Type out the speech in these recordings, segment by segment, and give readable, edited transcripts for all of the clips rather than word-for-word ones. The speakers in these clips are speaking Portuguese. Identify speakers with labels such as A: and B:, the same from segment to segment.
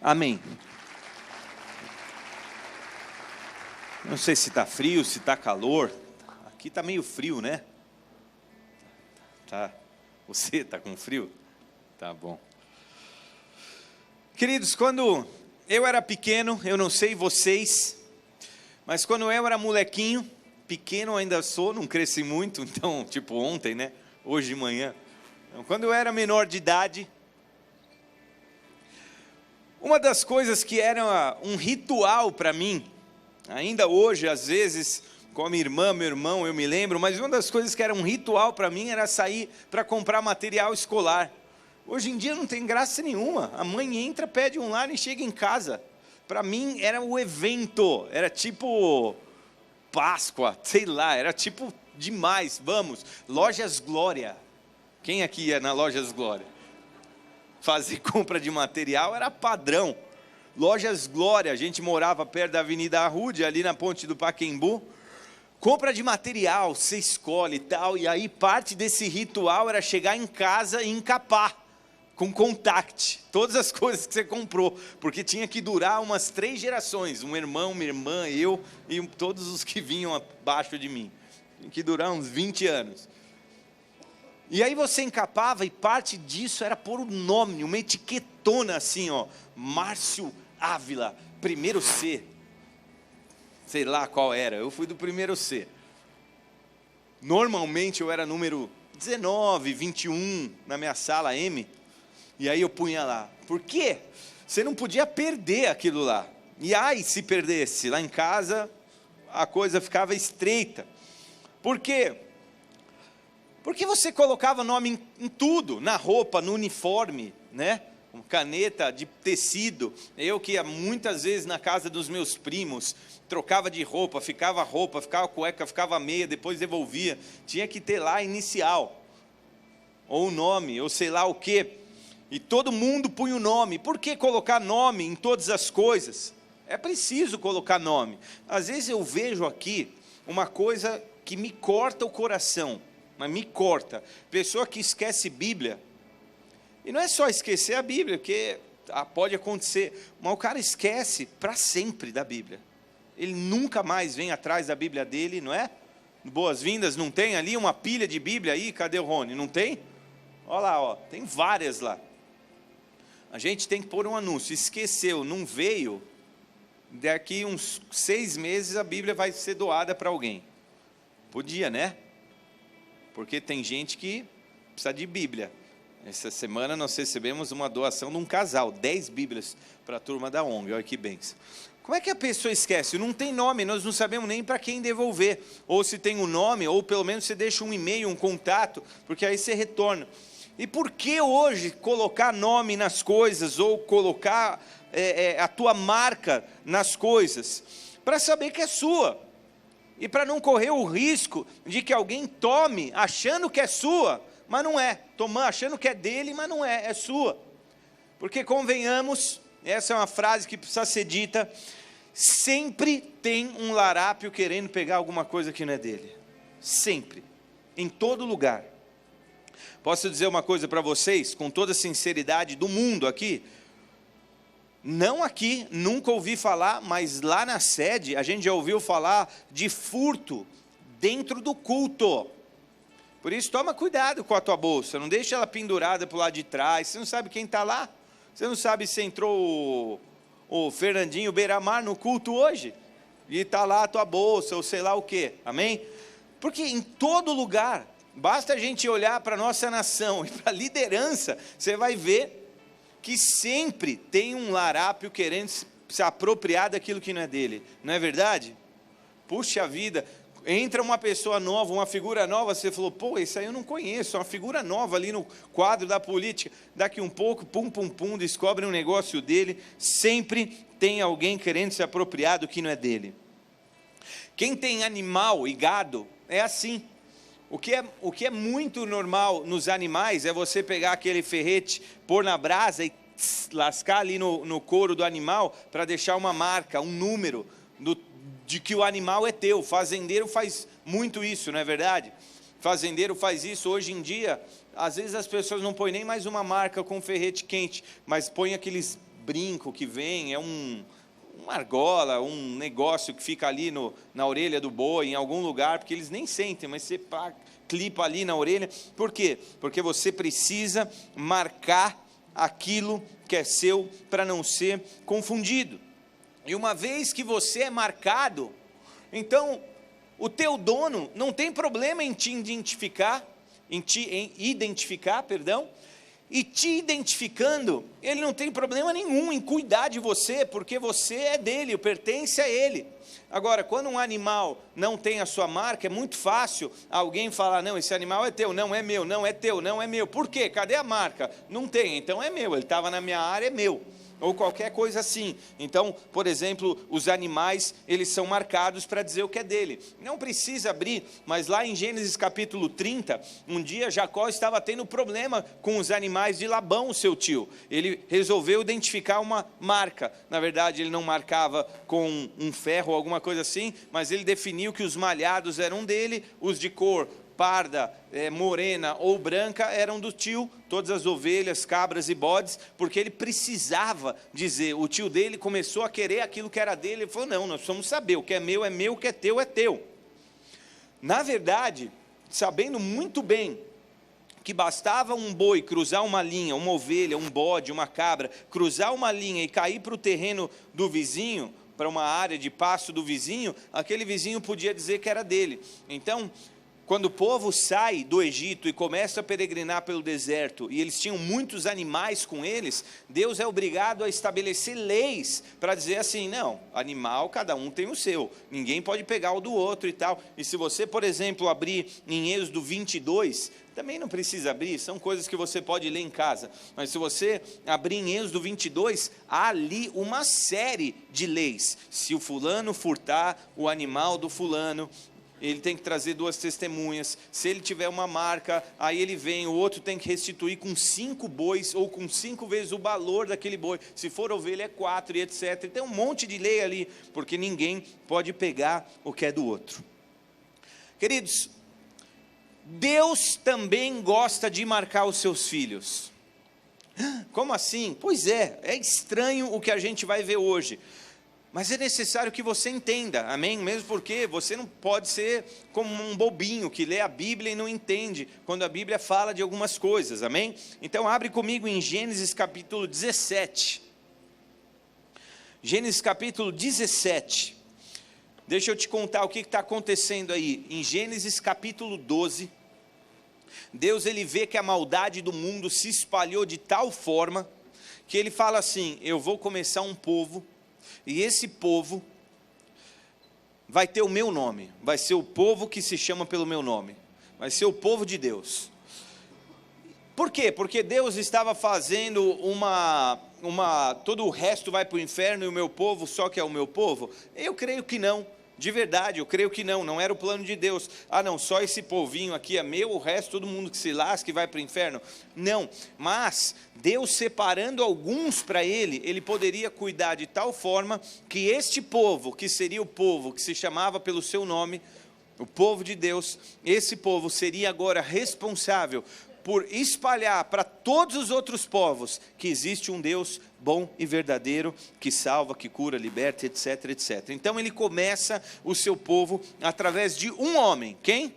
A: Amém. Não sei se está frio, se está calor. Aqui está meio frio, né? Tá. Você está com frio? Tá bom. Queridos, quando eu era pequeno, eu não sei vocês, mas quando eu era molequinho, pequeno ainda sou, não cresci muito, então, tipo ontem, né? Hoje de manhã. Então, quando eu era menor de idade, uma das coisas que era um ritual para mim, ainda hoje, às vezes, com a minha irmã, meu irmão, eu me lembro, mas uma das coisas que era um ritual para mim era sair para comprar material escolar. Hoje em dia não tem graça nenhuma. A mãe entra, pede um lá e chega em casa. Para mim era o evento, era tipo Páscoa, sei lá, era tipo demais. Vamos, Lojas Glória. Quem aqui ia na Lojas Glória? Fazer compra de material era padrão. Lojas Glória, a gente morava perto da Avenida Arrude, ali na ponte do Pacaembu. Compra de material, você escolhe e tal, e aí parte desse ritual era chegar em casa e encapar, com contact, todas as coisas que você comprou, porque tinha que durar umas 3 gerações, um irmão, uma irmã, eu e todos os que vinham abaixo de mim. Tinha que durar uns 20 anos. E aí você encapava e parte disso era pôr o nome, uma etiquetona assim, ó, Márcio Ávila, primeiro C. Sei lá qual era, eu fui do primeiro C. Normalmente eu era número 19, 21 na minha sala M, e aí eu punha lá. Por quê? Você não podia perder aquilo lá. E aí se perdesse lá em casa, a coisa ficava estreita. Por quê? Porque você colocava nome em tudo, na roupa, no uniforme, né? Caneta de tecido. Eu que ia muitas vezes na casa dos meus primos, trocava de roupa, ficava cueca, ficava meia, depois devolvia. Tinha que ter lá inicial, ou o nome, ou sei lá o quê. E todo mundo punha o nome. Por que colocar nome em todas as coisas? É preciso colocar nome. Às vezes eu vejo aqui uma coisa que me corta o coração, mas me corta. Pessoa que esquece Bíblia. E não é só esquecer a Bíblia, porque pode acontecer, mas o cara esquece para sempre da Bíblia. Ele nunca mais vem atrás da Bíblia dele, não é? Boas-vindas, não tem ali uma pilha de Bíblia aí? Cadê o Rony? Não tem? Olha lá, ó, tem várias lá. A gente tem que pôr um anúncio. Esqueceu, não veio, daqui uns 6 meses a Bíblia vai ser doada para alguém. Podia, né? Porque tem gente que precisa de Bíblia. Essa semana nós recebemos uma doação de um casal, 10 Bíblias para a turma da ONG, olha que bênção. Como é que a pessoa esquece? Não tem nome, nós não sabemos nem para quem devolver. Ou se tem um nome, ou pelo menos você deixa um e-mail, um contato, porque aí você retorna. E por que hoje colocar nome nas coisas, ou colocar a tua marca nas coisas? Para saber que é sua. E para não correr o risco de que alguém tome achando que é sua, mas não é, achando que é dele, mas não é, é sua. Porque convenhamos, essa é uma frase que precisa ser dita, sempre tem um larápio querendo pegar alguma coisa que não é dele. Sempre, em todo lugar. Posso dizer uma coisa para vocês, com toda a sinceridade do mundo aqui? Não aqui, nunca ouvi falar, mas lá na sede, a gente já ouviu falar de furto dentro do culto. Por isso, toma cuidado com a tua bolsa, não deixa ela pendurada para o lado de trás, você não sabe quem está lá, você não sabe se entrou o Fernandinho Beiramar no culto hoje, e está lá a tua bolsa, ou sei lá o quê, amém? Porque em todo lugar, basta a gente olhar para a nossa nação e para a liderança, você vai ver que sempre tem um larápio querendo se apropriar daquilo que não é dele, não é verdade? Puxa vida, entra uma pessoa nova, uma figura nova, você falou, pô, isso aí eu não conheço, é uma figura nova ali no quadro da política, daqui um pouco, pum, pum, pum, descobre um negócio dele, sempre tem alguém querendo se apropriar do que não é dele. Quem tem animal e gado, é assim, o que é muito normal nos animais, é você pegar aquele ferrete, pôr na brasa e lascar ali no couro do animal, para deixar uma marca, um número, de que o animal é teu. O fazendeiro faz muito isso, não é verdade? O fazendeiro faz isso hoje em dia. Às vezes as pessoas não põem nem mais uma marca com ferrete quente, mas põem aqueles brinco que vem, é uma argola, um negócio que fica ali na orelha do boi, em algum lugar, porque eles nem sentem, mas você clipa ali na orelha. Por quê? Porque você precisa marcar aquilo que é seu para não ser confundido. E uma vez que você é marcado, então o teu dono não tem problema em te identificar, e te identificando, ele não tem problema nenhum em cuidar de você, porque você é dele, pertence a ele. Agora, quando um animal não tem a sua marca, é muito fácil alguém falar, não, esse animal é teu, não é meu, não é teu, não é meu. Por quê? Cadê a marca? Não tem, então é meu, ele estava na minha área, é meu. Ou qualquer coisa assim. Então, por exemplo, os animais, eles são marcados para dizer o que é dele. Não precisa abrir, mas lá em Gênesis capítulo 30, um dia Jacó estava tendo problema com os animais de Labão, o seu tio. Ele resolveu identificar uma marca. Na verdade, ele não marcava com um ferro ou alguma coisa assim, mas ele definiu que os malhados eram dele, os de cor parda, morena ou branca eram do tio, todas as ovelhas, cabras e bodes, porque ele precisava dizer, o tio dele começou a querer aquilo que era dele, ele falou, não, nós precisamos saber, o que é meu, o que é teu é teu. Na verdade, sabendo muito bem que bastava um boi cruzar uma linha, uma ovelha, um bode, uma cabra, cruzar uma linha e cair para o terreno do vizinho, para uma área de pasto do vizinho, aquele vizinho podia dizer que era dele. Então, quando o povo sai do Egito e começa a peregrinar pelo deserto, e eles tinham muitos animais com eles, Deus é obrigado a estabelecer leis para dizer assim, não, animal cada um tem o seu, ninguém pode pegar o do outro e tal. E se você, por exemplo, abrir em Êxodo 22, também não precisa abrir, são coisas que você pode ler em casa, mas se você abrir em Êxodo 22, há ali uma série de leis. Se o fulano furtar o animal do fulano, ele tem que trazer 2 testemunhas, se ele tiver uma marca, aí ele vem, o outro tem que restituir com 5 bois, ou com 5 vezes o valor daquele boi, se for ovelha é 4 e etc, tem um monte de lei ali, porque ninguém pode pegar o que é do outro. Queridos, Deus também gosta de marcar os seus filhos. Como assim? Pois é estranho o que a gente vai ver hoje, mas é necessário que você entenda, amém? Mesmo porque você não pode ser como um bobinho que lê a Bíblia e não entende quando a Bíblia fala de algumas coisas, amém? Então abre comigo em Gênesis capítulo 17. Gênesis capítulo 17. Deixa eu te contar o que está acontecendo aí. Em Gênesis capítulo 12, Deus ele vê que a maldade do mundo se espalhou de tal forma, que ele fala assim, eu vou começar um povo, e esse povo vai ter o meu nome, vai ser o povo que se chama pelo meu nome, vai ser o povo de Deus. Por quê? Porque Deus estava fazendo todo o resto vai para o inferno e o meu povo só que é o meu povo? Eu creio que não, de verdade, eu creio que não era o plano de Deus. Não, só esse povinho aqui é meu, o resto todo mundo que se lasca e vai para o inferno. Não, mas Deus separando alguns para ele poderia cuidar de tal forma que este povo, que seria o povo que se chamava pelo seu nome, o povo de Deus, esse povo seria agora responsável por espalhar para todos os outros povos que existe um Deus bom e verdadeiro, que salva, que cura, liberta, etc, etc. Então ele começa o seu povo através de um homem, quem?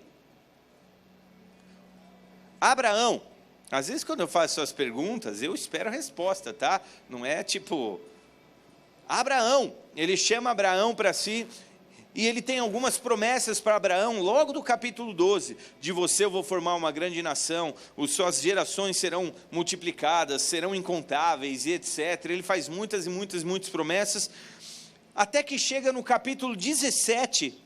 A: Abraão. Às vezes quando eu faço suas perguntas, eu espero a resposta, tá? Não é tipo, Abraão, ele chama Abraão para si, e ele tem algumas promessas para Abraão, logo do capítulo 12, de você eu vou formar uma grande nação, suas gerações serão multiplicadas, serão incontáveis e etc. Ele faz muitas e muitas promessas, até que chega no capítulo 17,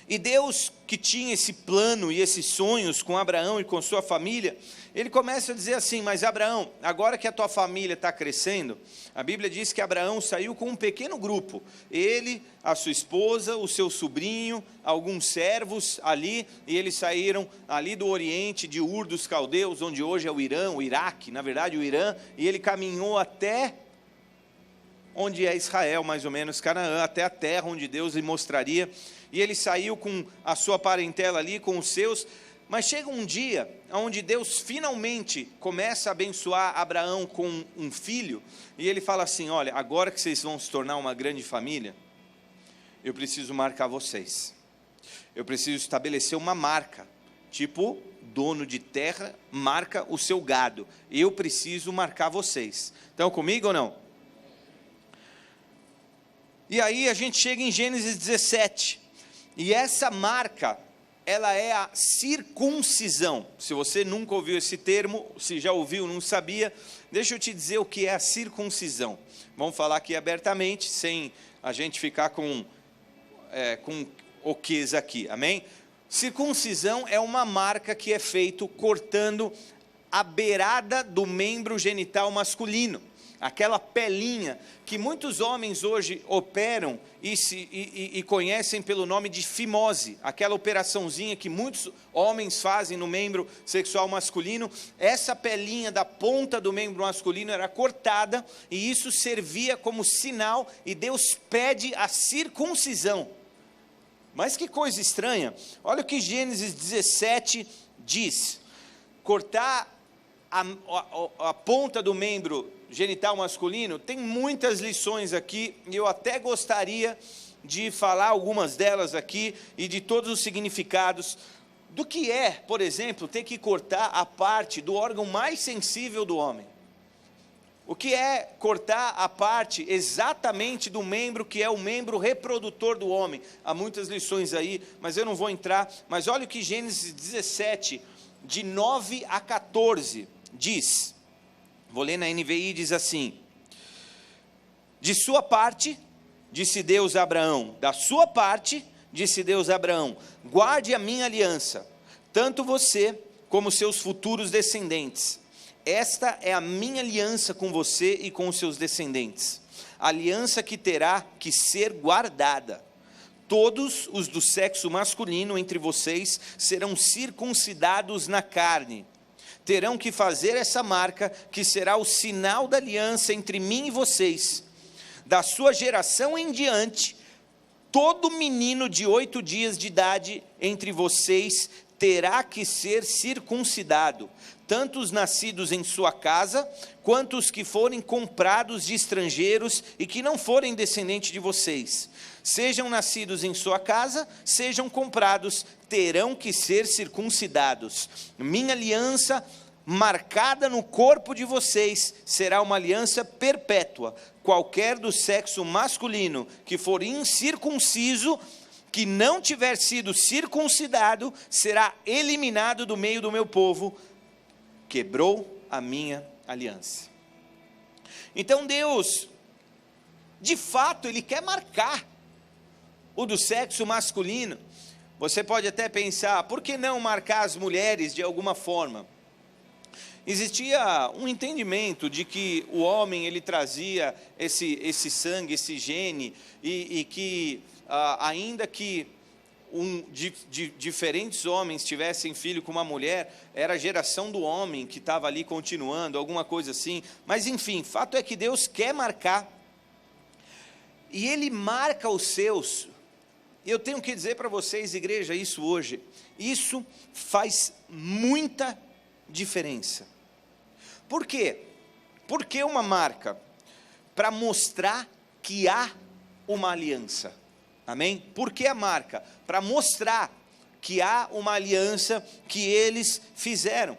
A: e Deus que tinha esse plano e esses sonhos com Abraão e com sua família, ele começa a dizer assim, mas Abraão, agora que a tua família está crescendo, a Bíblia diz que Abraão saiu com um pequeno grupo, ele, a sua esposa, o seu sobrinho, alguns servos ali, e eles saíram ali do Oriente, de Ur dos Caldeus, onde hoje é o Irã, o Iraque, na verdade o Irã, e ele caminhou até onde é Israel, mais ou menos, Canaã, até a terra onde Deus lhe mostraria, e ele saiu com a sua parentela ali, com os seus, Mas chega um dia onde Deus finalmente começa a abençoar Abraão com um filho, e ele fala assim: olha, agora que vocês vão se tornar uma grande família, eu preciso marcar vocês. Eu preciso estabelecer uma marca, tipo, dono de terra marca o seu gado. Eu preciso marcar vocês. Estão comigo ou não? E aí a gente chega em Gênesis 17, e essa marca, ela é a circuncisão. Se você nunca ouviu esse termo, se já ouviu, não sabia, deixa eu te dizer o que é a circuncisão. Vamos falar aqui abertamente, sem a gente ficar com oquês aqui, amém? Circuncisão é uma marca que é feito cortando a beirada do membro genital masculino, aquela pelinha que muitos homens hoje operam e conhecem pelo nome de fimose, aquela operaçãozinha que muitos homens fazem no membro sexual masculino. Essa pelinha da ponta do membro masculino era cortada, e isso servia como sinal, e Deus pede a circuncisão. Mas que coisa estranha, olha o que Gênesis 17 diz: cortar a ponta do membro genital masculino, tem muitas lições aqui, e eu até gostaria de falar algumas delas aqui, e de todos os significados, do que é, por exemplo, ter que cortar a parte do órgão mais sensível do homem. O que é cortar a parte exatamente do membro que é o membro reprodutor do homem? Há muitas lições aí, mas eu não vou entrar. Mas olha o que Gênesis 17, de 9 a 14, diz. Vou ler na NVI, diz assim: de sua parte, disse Deus a Abraão, da sua parte, disse Deus a Abraão, guarde a minha aliança, tanto você como seus futuros descendentes. Esta é a minha aliança com você e com os seus descendentes, aliança que terá que ser guardada. Todos os do sexo masculino entre vocês serão circuncidados na carne. Terão que fazer essa marca, que será o sinal da aliança entre mim e vocês. Da sua geração em diante, todo menino de 8 dias de idade entre vocês terá que ser circuncidado, tanto os nascidos em sua casa, quanto os que forem comprados de estrangeiros e que não forem descendentes de vocês. Sejam nascidos em sua casa, sejam comprados, terão que ser circuncidados. Minha aliança marcada no corpo de vocês será uma aliança perpétua. Qualquer do sexo masculino que for incircunciso, que não tiver sido circuncidado, será eliminado do meio do meu povo. Quebrou a minha aliança. Então Deus, de fato, Ele quer marcar o do sexo masculino. Você pode até pensar, por que não marcar as mulheres de alguma forma? Existia um entendimento de que o homem, ele trazia esse sangue, esse gene, e que ainda que diferentes homens tivessem filho com uma mulher, era a geração do homem que estava ali continuando, alguma coisa assim. Mas enfim, fato é que Deus quer marcar, e Ele marca os seus. E eu tenho que dizer para vocês, igreja, isso hoje, isso faz muita diferença. Por quê? Porque uma marca? Para mostrar que há uma aliança. Amém? Por que a marca? Para mostrar que há uma aliança que eles fizeram.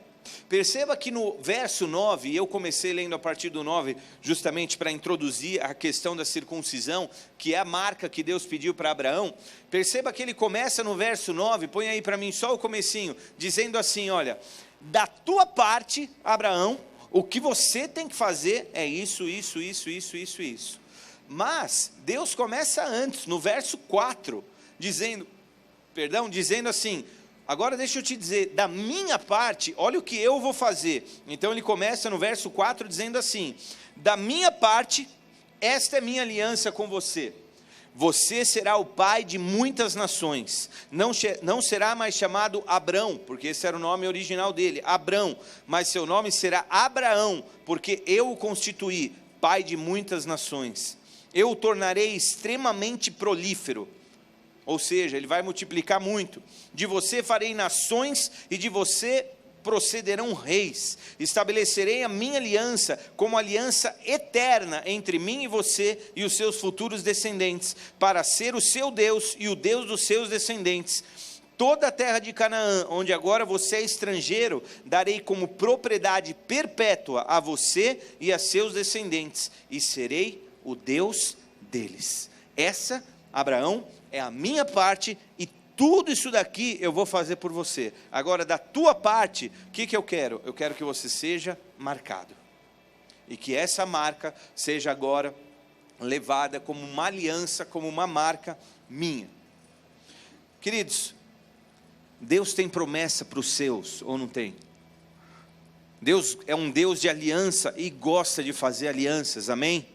A: Perceba que no verso 9, eu comecei lendo a partir do 9, justamente para introduzir a questão da circuncisão, que é a marca que Deus pediu para Abraão. Perceba que ele começa no verso 9, põe aí para mim só o comecinho, dizendo assim, olha, da tua parte, Abraão, o que você tem que fazer é isso. Mas Deus começa antes, no verso 4, dizendo assim, agora deixa eu te dizer, da minha parte, olha o que eu vou fazer. Então ele começa no verso 4 dizendo assim, da minha parte, esta é minha aliança com você. Você será o pai de muitas nações, não será mais chamado Abrão, porque esse era o nome original dele, Abrão, mas seu nome será Abraão, porque eu o constituí pai de muitas nações. Eu o tornarei extremamente prolífero, ou seja, ele vai multiplicar muito. De você farei nações e de você procederão reis. Estabelecerei a minha aliança como aliança eterna entre mim e você e os seus futuros descendentes, para ser o seu Deus e o Deus dos seus descendentes. Toda a terra de Canaã, onde agora você é estrangeiro, darei como propriedade perpétua a você e a seus descendentes, e serei o Deus deles. Essa, Abraão, é a minha parte, e tudo isso daqui eu vou fazer por você. Agora, da tua parte, o que eu quero? Eu quero que você seja marcado, e que essa marca seja agora levada como uma aliança, como uma marca minha. Queridos, Deus tem promessa para os seus, ou não tem? Deus é um Deus de aliança e gosta de fazer alianças, amém?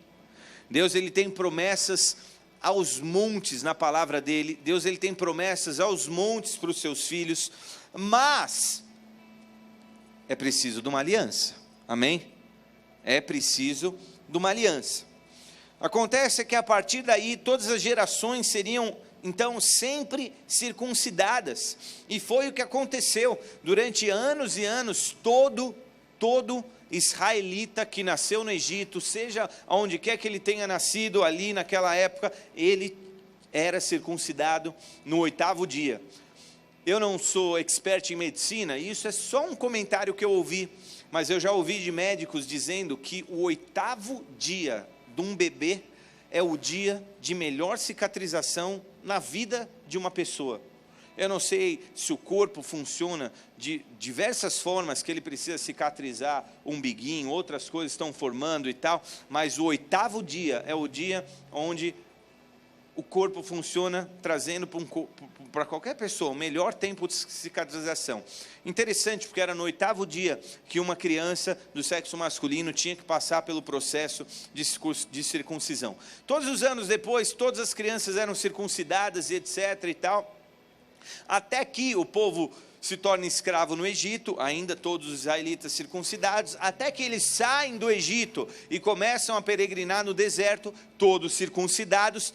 A: Deus, ele tem promessas aos montes na palavra dele. Deus, ele tem promessas aos montes para os seus filhos, mas é preciso de uma aliança, amém? É preciso de uma aliança. Acontece que a partir daí todas as gerações seriam então sempre circuncidadas, e foi o que aconteceu durante anos e anos. Todo israelita que nasceu no Egito, seja onde quer que ele tenha nascido ali naquela época, ele era circuncidado no 8º dia. Eu não sou expert em medicina, e isso é só um comentário que eu ouvi, mas eu já ouvi de médicos dizendo que o 8º dia de um bebê é o dia de melhor cicatrização na vida de uma pessoa. Eu não sei se o corpo funciona de diversas formas, que ele precisa cicatrizar um biguinho, outras coisas estão formando e tal, mas o 8º dia é o dia onde o corpo funciona, trazendo para qualquer pessoa o melhor tempo de cicatrização. Interessante, porque era no 8º dia que uma criança do sexo masculino tinha que passar pelo processo de circuncisão. Todos os anos depois, todas as crianças eram circuncidadas e etc. e tal, até que o povo se torna escravo no Egito, ainda todos os israelitas circuncidados, até que eles saem do Egito e começam a peregrinar no deserto, todos circuncidados.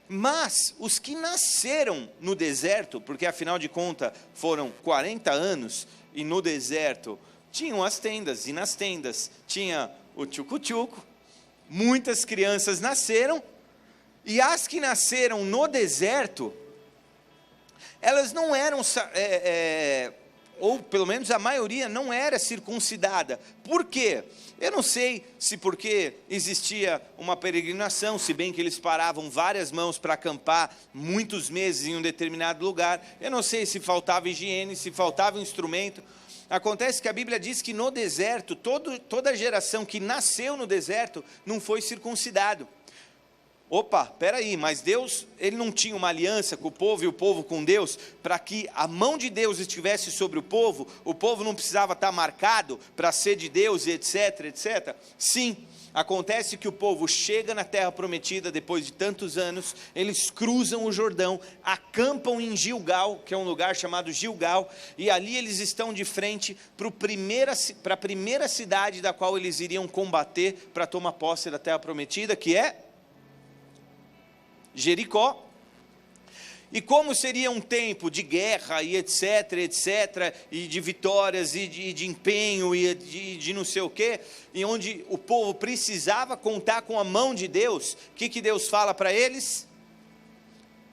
A: Mas os que nasceram no deserto, porque afinal de contas foram 40 anos, e no deserto tinham as tendas, e nas tendas tinha o tchucu-tchucu, muitas crianças nasceram, e as que nasceram no deserto, elas não eram, ou pelo menos a maioria não era circuncidada. Por quê? Eu não sei se porque existia uma peregrinação, se bem que eles paravam várias mãos para acampar muitos meses em um determinado lugar. Eu não sei se faltava higiene, se faltava instrumento. Acontece que a Bíblia diz que no deserto, toda a geração que nasceu no deserto não foi circuncidado. Opa, peraí, mas Deus, ele não tinha uma aliança com o povo e o povo com Deus, para que a mão de Deus estivesse sobre o povo não precisava estar marcado para ser de Deus e etc, etc. Sim, acontece que o povo chega na terra prometida depois de tantos anos, eles cruzam o Jordão, acampam em Gilgal, que é um lugar chamado Gilgal, e ali eles estão de frente para a primeira cidade da qual eles iriam combater para tomar posse da terra prometida, que é Jericó. E como seria um tempo de guerra e etc, etc, e de vitórias e de empenho e de não sei o quê, e onde o povo precisava contar com a mão de Deus, o que Deus fala para eles?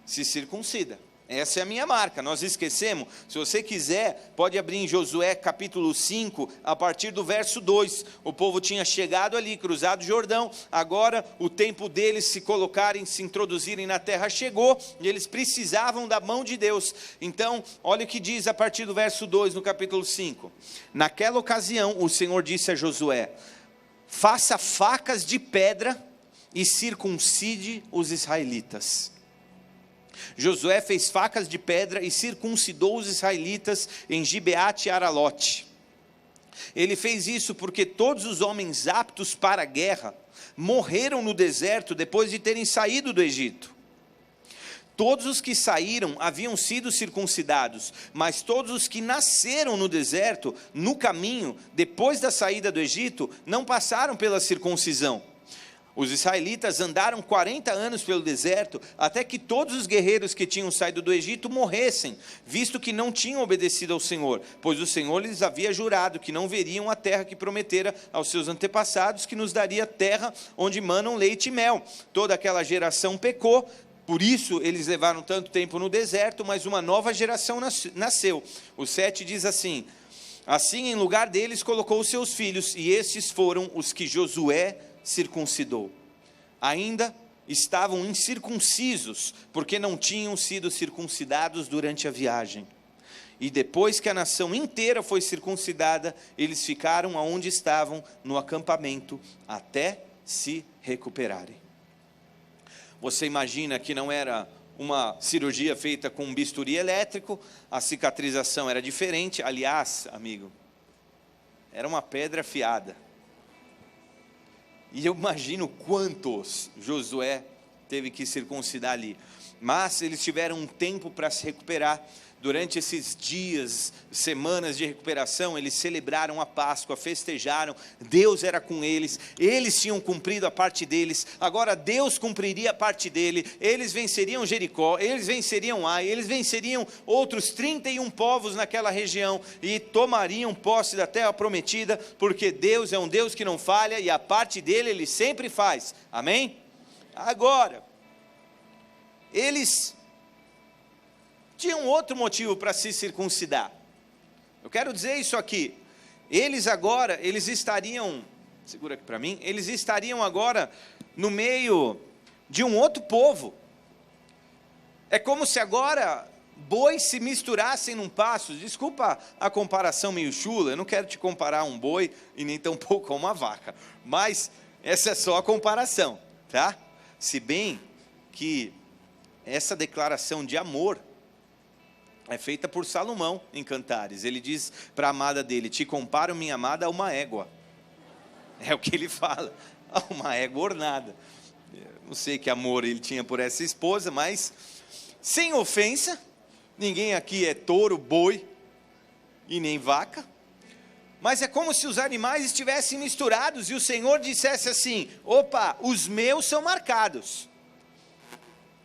A: Se circuncida. Essa é a minha marca. Nós esquecemos. Se você quiser, pode abrir em Josué capítulo 5, a partir do verso 2. O povo tinha chegado ali, cruzado o Jordão. Agora o tempo deles se colocarem, se introduzirem na terra chegou, e eles precisavam da mão de Deus. Então, olha o que diz a partir do verso 2 no capítulo 5. Naquela ocasião, o Senhor disse a Josué: faça facas de pedra e circuncide os israelitas. Josué fez facas de pedra e circuncidou os israelitas em Gibeate e Aralote. Ele fez isso porque todos os homens aptos para a guerra morreram no deserto depois de terem saído do Egito. Todos os que saíram haviam sido circuncidados, mas todos os que nasceram no deserto, no caminho, depois da saída do Egito, não passaram pela circuncisão. Os israelitas andaram 40 anos pelo deserto, até que todos os guerreiros que tinham saído do Egito morressem, visto que não tinham obedecido ao Senhor, pois o Senhor lhes havia jurado que não veriam a terra que prometera aos seus antepassados, que nos daria terra onde manam leite e mel. Toda aquela geração pecou, por isso eles levaram tanto tempo no deserto, mas uma nova geração nasceu. O 7 diz assim: assim em lugar deles colocou os seus filhos, e estes foram os que Josué circuncidou. Ainda estavam incircuncisos, porque não tinham sido circuncidados durante a viagem. E depois que a nação inteira foi circuncidada, eles ficaram aonde estavam no acampamento, até se recuperarem. Você imagina que não era uma cirurgia feita com um bisturi elétrico, a cicatrização era diferente. Aliás, amigo, era uma pedra afiada. E eu imagino quantos Josué teve que circuncidar ali. Mas eles tiveram um tempo para se recuperar. Durante esses dias, semanas de recuperação, eles celebraram a Páscoa, festejaram. Deus era com eles, eles tinham cumprido a parte deles. Agora Deus cumpriria a parte dele. Eles venceriam Jericó, eles venceriam Ai, eles venceriam outros 31 povos naquela região e tomariam posse da terra prometida, porque Deus é um Deus que não falha e a parte dele Ele sempre faz. Amém? Agora, eles tinham outro motivo para se circuncidar. Eu quero dizer isso aqui. Eles agora, eles estariam, segura aqui para mim, eles estariam agora no meio de um outro povo. É como se agora bois se misturassem num pasto. Desculpa a comparação meio chula, eu não quero te comparar a um boi e nem tampouco a uma vaca, mas essa é só a comparação, tá? Se bem que essa declaração de amor é feita por Salomão em Cantares. Ele diz para a amada dele: te comparo, minha amada, a uma égua. É o que ele fala, a uma égua ornada. Não sei que amor ele tinha por essa esposa, mas sem ofensa, ninguém aqui é touro, boi e nem vaca, mas é como se os animais estivessem misturados e o Senhor dissesse assim: opa, os meus são marcados.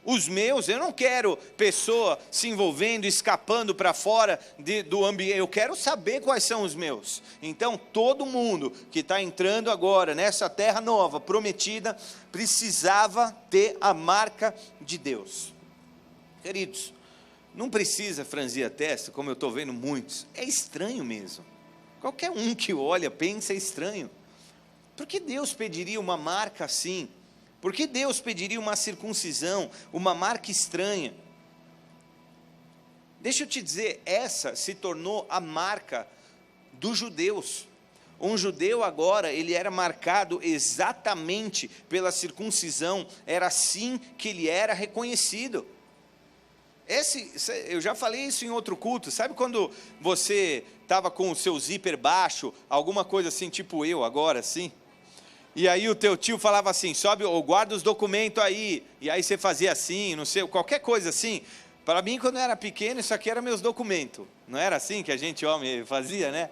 A: Os meus, eu não quero pessoa se envolvendo, escapando para fora do ambiente, eu quero saber quais são os meus. Então, todo mundo que está entrando agora nessa terra nova, prometida, precisava ter a marca de Deus. Queridos, não precisa franzir a testa, como eu estou vendo muitos, é estranho mesmo. Qualquer um que olha, pensa, é estranho. Por que Deus pediria uma marca assim? Por que Deus pediria uma circuncisão, uma marca estranha? Deixa eu te dizer, essa se tornou a marca dos judeus. Um judeu agora, ele era marcado exatamente pela circuncisão, era assim que ele era reconhecido. Eu já falei isso em outro culto, sabe quando você estava com o seu zíper baixo, alguma coisa assim, tipo eu agora, assim? E aí o teu tio falava assim: sobe ou guarda os documentos aí. E aí você fazia assim, não sei, qualquer coisa assim. Para mim, quando eu era pequeno, isso aqui era meus documentos. Não era assim que a gente, homem, fazia, né?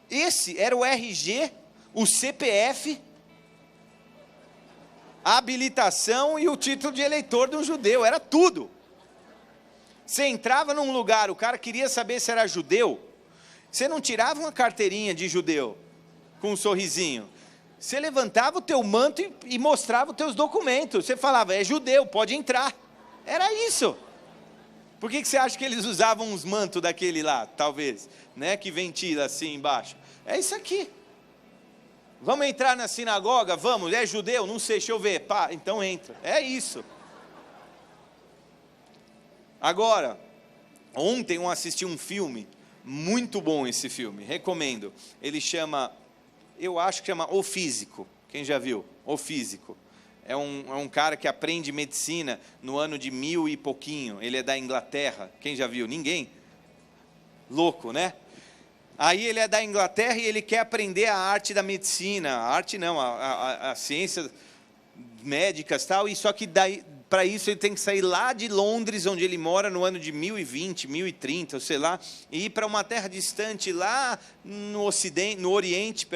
A: Esse era o RG, o CPF, a habilitação e o título de eleitor de um judeu. Era tudo. Você entrava num lugar, o cara queria saber se era judeu. Você não tirava uma carteirinha de judeu com um sorrisinho. Você levantava o teu manto e mostrava os teus documentos. Você falava: é judeu, pode entrar. Era isso. Por que você acha que eles usavam uns mantos daquele lá, talvez, né, que ventila assim embaixo? É isso aqui. Vamos entrar na sinagoga? Vamos, é judeu? Não sei, deixa eu ver. Pá, então entra. É isso. Agora, ontem eu assisti um filme, muito bom esse filme, recomendo. Ele chama... eu acho que chama O Físico. Quem já viu? O Físico. É um cara que aprende medicina no ano de 1000 e pouquinho. Ele é da Inglaterra. Quem já viu? Ninguém? Louco, né? Aí ele é da Inglaterra e ele quer aprender a arte da medicina. A arte não, a ciência médicas e tal. E só que daí, para isso ele tem que sair lá de Londres, onde ele mora, no ano de 1020, 1030, sei lá, e ir para uma terra distante lá no Oriente,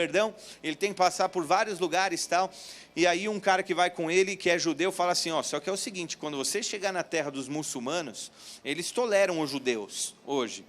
A: ele tem que passar por vários lugares e tal, e aí um cara que vai com ele, que é judeu, fala assim, ó, só que é o seguinte, quando você chegar na terra dos muçulmanos, eles toleram os judeus hoje,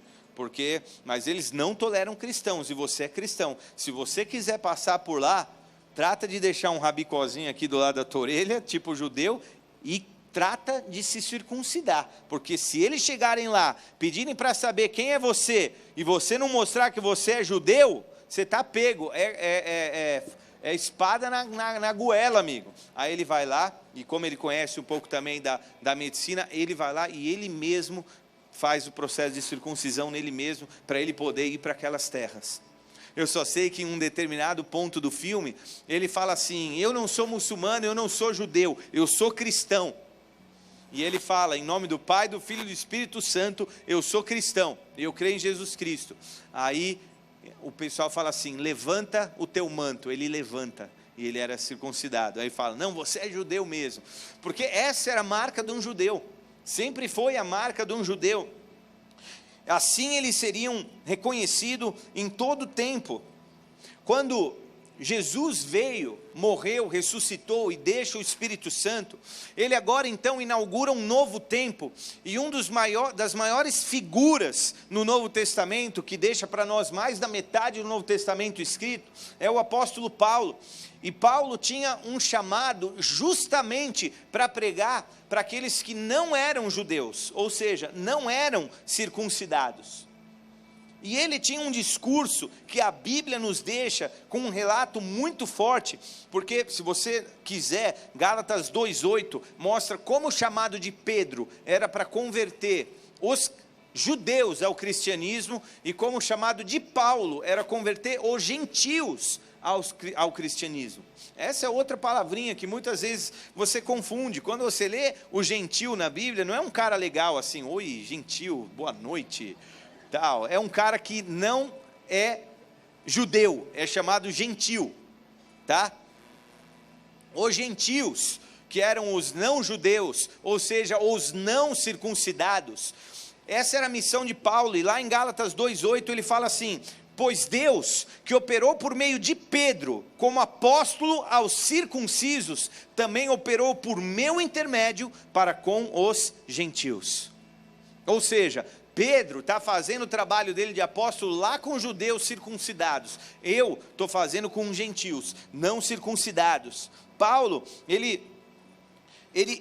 A: mas eles não toleram cristãos, e você é cristão, se você quiser passar por lá, trata de deixar um rabicozinho aqui do lado da tua orelha, tipo judeu, e trata de se circuncidar, porque se eles chegarem lá, pedirem para saber quem é você, e você não mostrar que você é judeu, você está pego, é espada na goela, amigo. Aí ele vai lá, e como ele conhece um pouco também da medicina, ele vai lá e ele mesmo faz o processo de circuncisão nele mesmo, para ele poder ir para aquelas terras. Eu só sei que em um determinado ponto do filme, ele fala assim, eu não sou muçulmano, eu não sou judeu, eu sou cristão. E ele fala, em nome do Pai, do Filho e do Espírito Santo, eu sou cristão, eu creio em Jesus Cristo. Aí o pessoal fala assim, levanta o teu manto, ele levanta, e ele era circuncidado. Aí fala, não, você é judeu mesmo, porque essa era a marca de um judeu, sempre foi a marca de um judeu. Assim eles seriam reconhecidos em todo tempo. Quando Jesus veio, morreu, ressuscitou e deixa o Espírito Santo, ele agora então inaugura um novo tempo, e das maiores figuras no Novo Testamento, que deixa para nós mais da metade do Novo Testamento escrito, é o apóstolo Paulo. E Paulo tinha um chamado justamente para pregar para aqueles que não eram judeus, ou seja, não eram circuncidados. E ele tinha um discurso que a Bíblia nos deixa com um relato muito forte, porque se você quiser, Gálatas 2:8 mostra como o chamado de Pedro era para converter os judeus ao cristianismo, e como o chamado de Paulo era converter os gentios ao cristianismo. Essa é outra palavrinha que muitas vezes você confunde. Quando você lê o gentil na Bíblia, não é um cara legal assim, oi gentil, boa noite, tal. É um cara que não é judeu, é chamado gentil, tá? Os gentios, que eram os não judeus, ou seja, os não circuncidados. Essa era a missão de Paulo, e lá em Gálatas 2:8 ele fala assim, pois Deus, que operou por meio de Pedro, como apóstolo aos circuncisos, também operou por meu intermédio para com os gentios. Ou seja, Pedro está fazendo o trabalho dele de apóstolo lá com os judeus circuncidados, eu estou fazendo com os gentios, não circuncidados. Paulo, ele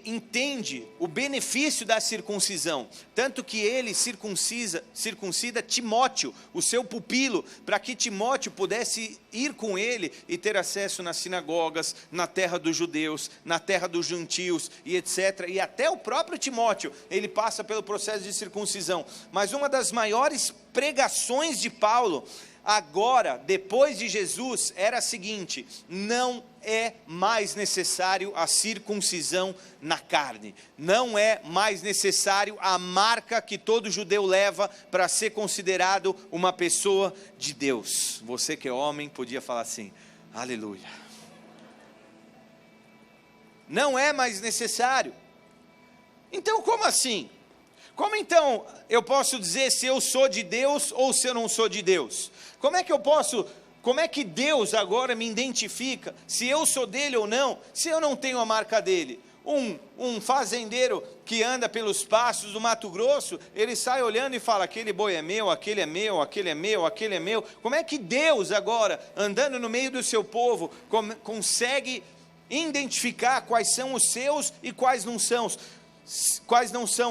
A: entende o benefício da circuncisão, tanto que ele circuncida Timóteo, o seu pupilo, para que Timóteo pudesse ir com ele e ter acesso nas sinagogas, na terra dos judeus, na terra dos gentios e etc. E até o próprio Timóteo, ele passa pelo processo de circuncisão. Mas uma das maiores pregações de Paulo, agora, depois de Jesus, era a seguinte: não é mais necessário a circuncisão na carne, não é mais necessário a marca que todo judeu leva para ser considerado uma pessoa de Deus. Você que é homem podia falar assim, aleluia. Não é mais necessário. Então como assim? Como então eu posso dizer se eu sou de Deus ou se eu não sou de Deus? Como é que Deus agora me identifica se eu sou dele ou não, se eu não tenho a marca dele? Um fazendeiro que anda pelos pastos do Mato Grosso, ele sai olhando e fala, aquele boi é meu, aquele é meu, aquele é meu, aquele é meu. Como é que Deus agora, andando no meio do seu povo, consegue identificar quais são os seus e quais não são?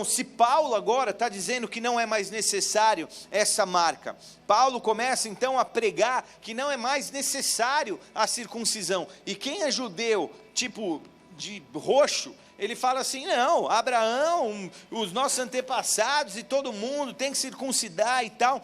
A: Se Paulo agora está dizendo que não é mais necessário essa marca, Paulo começa então a pregar que não é mais necessário a circuncisão, e quem é judeu, tipo de roxo, ele fala assim, não, Abraão, os nossos antepassados e todo mundo tem que circuncidar e tal.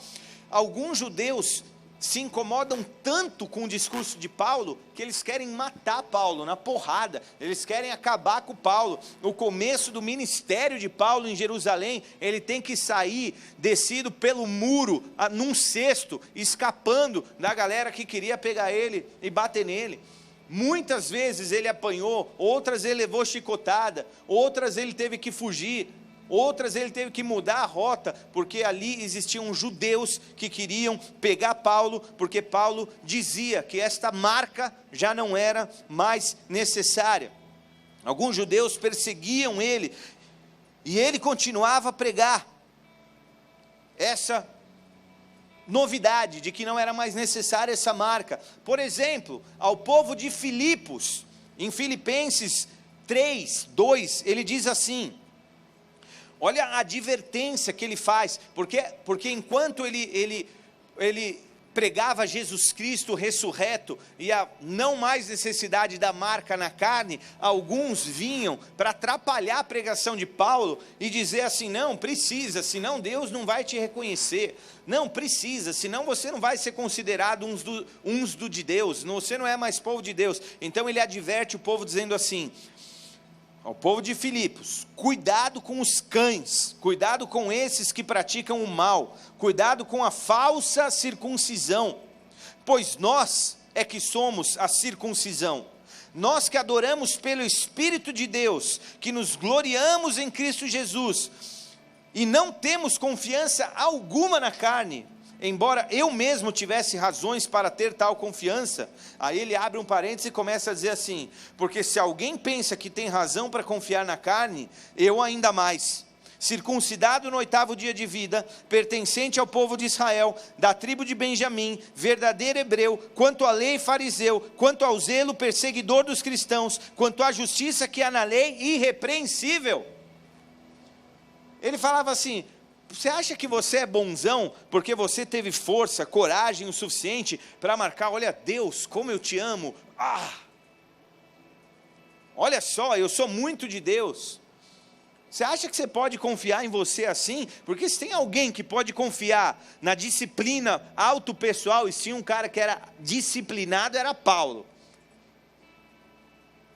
A: Alguns judeus se incomodam tanto com o discurso de Paulo, que eles querem matar Paulo na porrada, eles querem acabar com Paulo. No começo do ministério de Paulo em Jerusalém, ele tem que sair descido pelo muro, num cesto, escapando da galera que queria pegar ele e bater nele. Muitas vezes ele apanhou, outras ele levou chicotada, outras ele teve que fugir, outras ele teve que mudar a rota, porque ali existiam judeus que queriam pegar Paulo, porque Paulo dizia que esta marca já não era mais necessária. Alguns judeus perseguiam ele, e ele continuava a pregar essa novidade de que não era mais necessária essa marca. Por exemplo, ao povo de Filipos, em Filipenses 3:2, ele diz assim, olha a advertência que ele faz, porque enquanto ele pregava Jesus Cristo ressurreto, e a não mais necessidade da marca na carne, alguns vinham para atrapalhar a pregação de Paulo, e dizer assim, não precisa, senão Deus não vai te reconhecer, não precisa, senão você não vai ser considerado uns de Deus, você não é mais povo de Deus. Então ele adverte o povo dizendo assim, ao povo de Filipos, cuidado com os cães, cuidado com esses que praticam o mal, cuidado com a falsa circuncisão, pois nós é que somos a circuncisão, nós que adoramos pelo Espírito de Deus, que nos gloriamos em Cristo Jesus, e não temos confiança alguma na carne, embora eu mesmo tivesse razões para ter tal confiança. Aí ele abre um parênteses e começa a dizer assim, porque se alguém pensa que tem razão para confiar na carne, eu ainda mais, circuncidado no 8º dia de vida, pertencente ao povo de Israel, da tribo de Benjamim, verdadeiro hebreu, quanto à lei fariseu, quanto ao zelo perseguidor dos cristãos, quanto à justiça que há na lei, irrepreensível. Ele falava assim, você acha que você é bonzão, porque você teve força, coragem o suficiente, para marcar, olha Deus, como eu te amo, olha só, eu sou muito de Deus. Você acha que você pode confiar em você assim? Porque se tem alguém que pode confiar na disciplina autopessoal, e se um cara que era disciplinado era Paulo.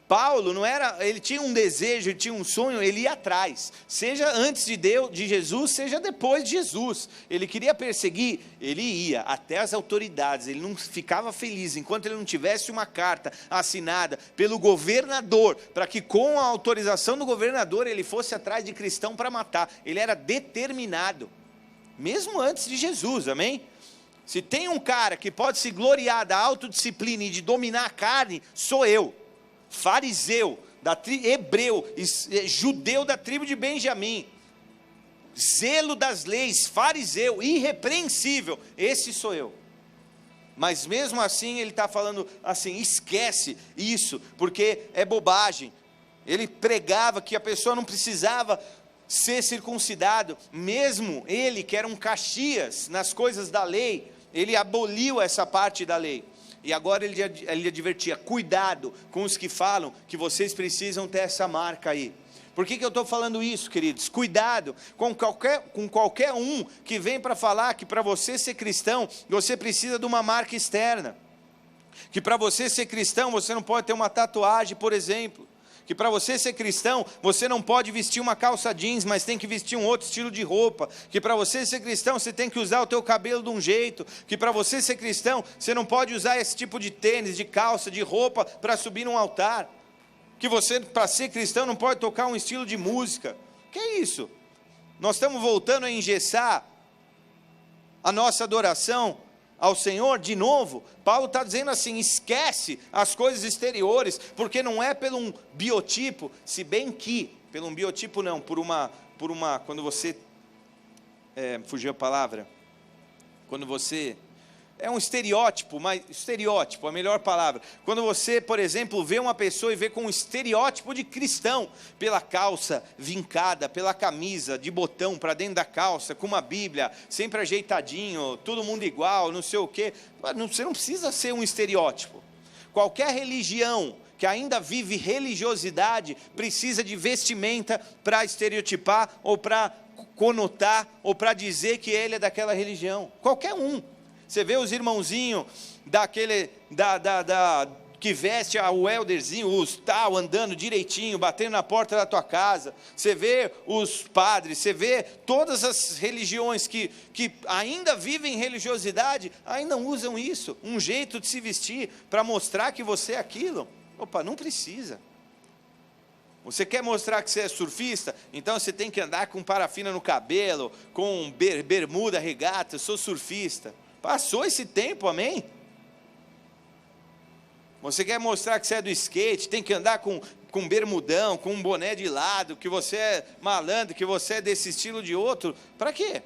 A: Paulo não era, ele tinha um desejo, ele tinha um sonho, ele ia atrás, seja antes de Deus, de Jesus, seja depois de Jesus. Ele queria perseguir, ele ia até as autoridades, ele não ficava feliz enquanto ele não tivesse uma carta assinada pelo governador, para que com a autorização do governador ele fosse atrás de cristão para matar. Ele era determinado, mesmo antes de Jesus, amém? Se tem um cara que pode se gloriar da autodisciplina e de dominar a carne, sou eu. Fariseu, hebreu, judeu da tribo de Benjamim, zelo das leis, fariseu, irrepreensível, esse sou eu. Mas mesmo assim ele está falando assim, esquece isso, porque é bobagem. Ele pregava que a pessoa não precisava ser circuncidado, mesmo ele que era um Caxias nas coisas da lei, ele aboliu essa parte da lei. E agora ele advertia, cuidado com os que falam que vocês precisam ter essa marca aí. Por que eu estou falando isso, queridos? Cuidado com qualquer um que vem para falar que para você ser cristão, você precisa de uma marca externa. Que para você ser cristão, você não pode ter uma tatuagem, por exemplo. Que para você ser cristão, você não pode vestir uma calça jeans, mas tem que vestir um outro estilo de roupa. Que para você ser cristão, você tem que usar o teu cabelo de um jeito. Que para você ser cristão, você não pode usar esse tipo de tênis, de calça, de roupa para subir num altar. Que você, para ser cristão, não pode tocar um estilo de música. Que é isso? Nós estamos voltando a engessar a nossa adoração ao Senhor de novo. Paulo está dizendo assim, esquece as coisas exteriores, porque não é pelo um biotipo, se bem que, pelo um biotipo não, por uma quando você, fugiu a palavra, quando você, é um estereótipo, mas estereótipo, a melhor palavra, quando você, por exemplo, vê uma pessoa e vê com um estereótipo de cristão, pela calça vincada, pela camisa de botão para dentro da calça, com uma Bíblia, sempre ajeitadinho, todo mundo igual, não sei o quê, você não precisa ser um estereótipo. Qualquer religião que ainda vive religiosidade, precisa de vestimenta para estereotipar, ou para conotar, ou para dizer que ele é daquela religião, qualquer um. Você vê os irmãozinhos que veste o elderzinho, os tal, andando direitinho, batendo na porta da tua casa. Você vê os padres, você vê todas as religiões que ainda vivem religiosidade, ainda usam isso, um jeito de se vestir, para mostrar que você é aquilo. Opa, não precisa. Você quer mostrar que você é surfista? Então você tem que andar com parafina no cabelo, com bermuda, regata, eu sou surfista. Passou esse tempo, amém? Você quer mostrar que você é do skate, tem que andar com bermudão, com um boné de lado, que você é malandro, que você é desse estilo de outro. Para quê?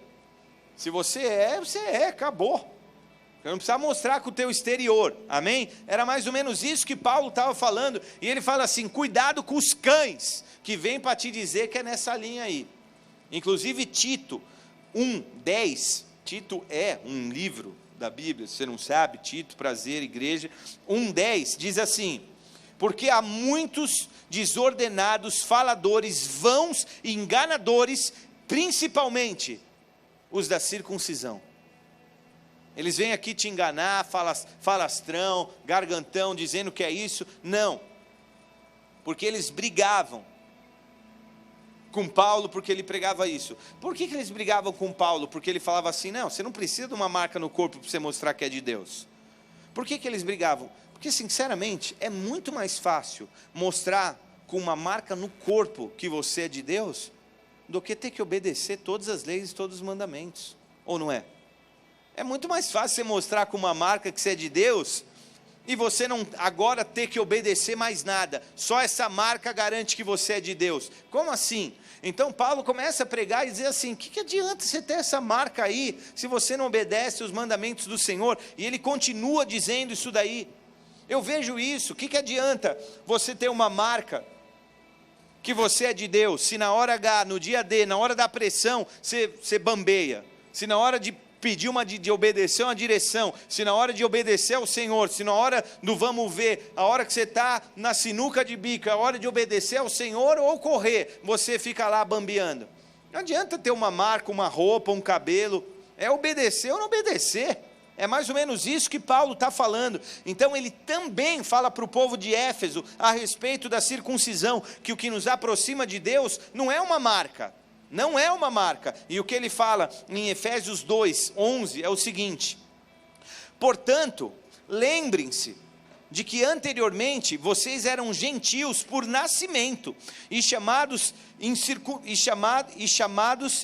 A: Se você é, acabou. Você não precisa mostrar com o teu exterior, amém? Era mais ou menos isso que Paulo estava falando, e ele fala assim, cuidado com os cães, que vêm para te dizer que é nessa linha aí. Inclusive Tito 1:10, Tito é um livro da Bíblia, se você não sabe, Tito, prazer, igreja, 1:10, diz assim, porque há muitos desordenados, faladores, vãos e enganadores, principalmente os da circuncisão. Eles vêm aqui te enganar, falastrão, gargantão, dizendo que é isso, não, porque eles brigavam com Paulo, porque ele pregava isso. Por que eles brigavam com Paulo? Porque ele falava assim, não, você não precisa de uma marca no corpo para você mostrar que é de Deus. Por que eles brigavam? Porque sinceramente, é muito mais fácil mostrar com uma marca no corpo que você é de Deus, do que ter que obedecer todas as leis e todos os mandamentos, ou não é? É muito mais fácil você mostrar com uma marca que você é de Deus, e você não agora ter que obedecer mais nada, só essa marca garante que você é de Deus. Como assim? Então Paulo começa a pregar e dizer assim, o que adianta você ter essa marca aí, se você não obedece os mandamentos do Senhor? E ele continua dizendo isso daí, eu vejo isso, o que adianta você ter uma marca, que você é de Deus, se na hora H, no dia D, na hora da pressão, você bambeia, se na hora de pedir de obedecer uma direção, se na hora de obedecer ao Senhor, se na hora do vamos ver, a hora que você está na sinuca de bico, a hora de obedecer ao Senhor ou correr, você fica lá bambeando. Não adianta ter uma marca, uma roupa, um cabelo, é obedecer ou não obedecer. É mais ou menos isso que Paulo está falando. Então ele também fala para o povo de Éfeso a respeito da circuncisão, que o que nos aproxima de Deus não é uma marca, não é uma marca. E o que ele fala em Efésios 2:11 é o seguinte, portanto, lembrem-se de que anteriormente vocês eram gentios por nascimento, e chamados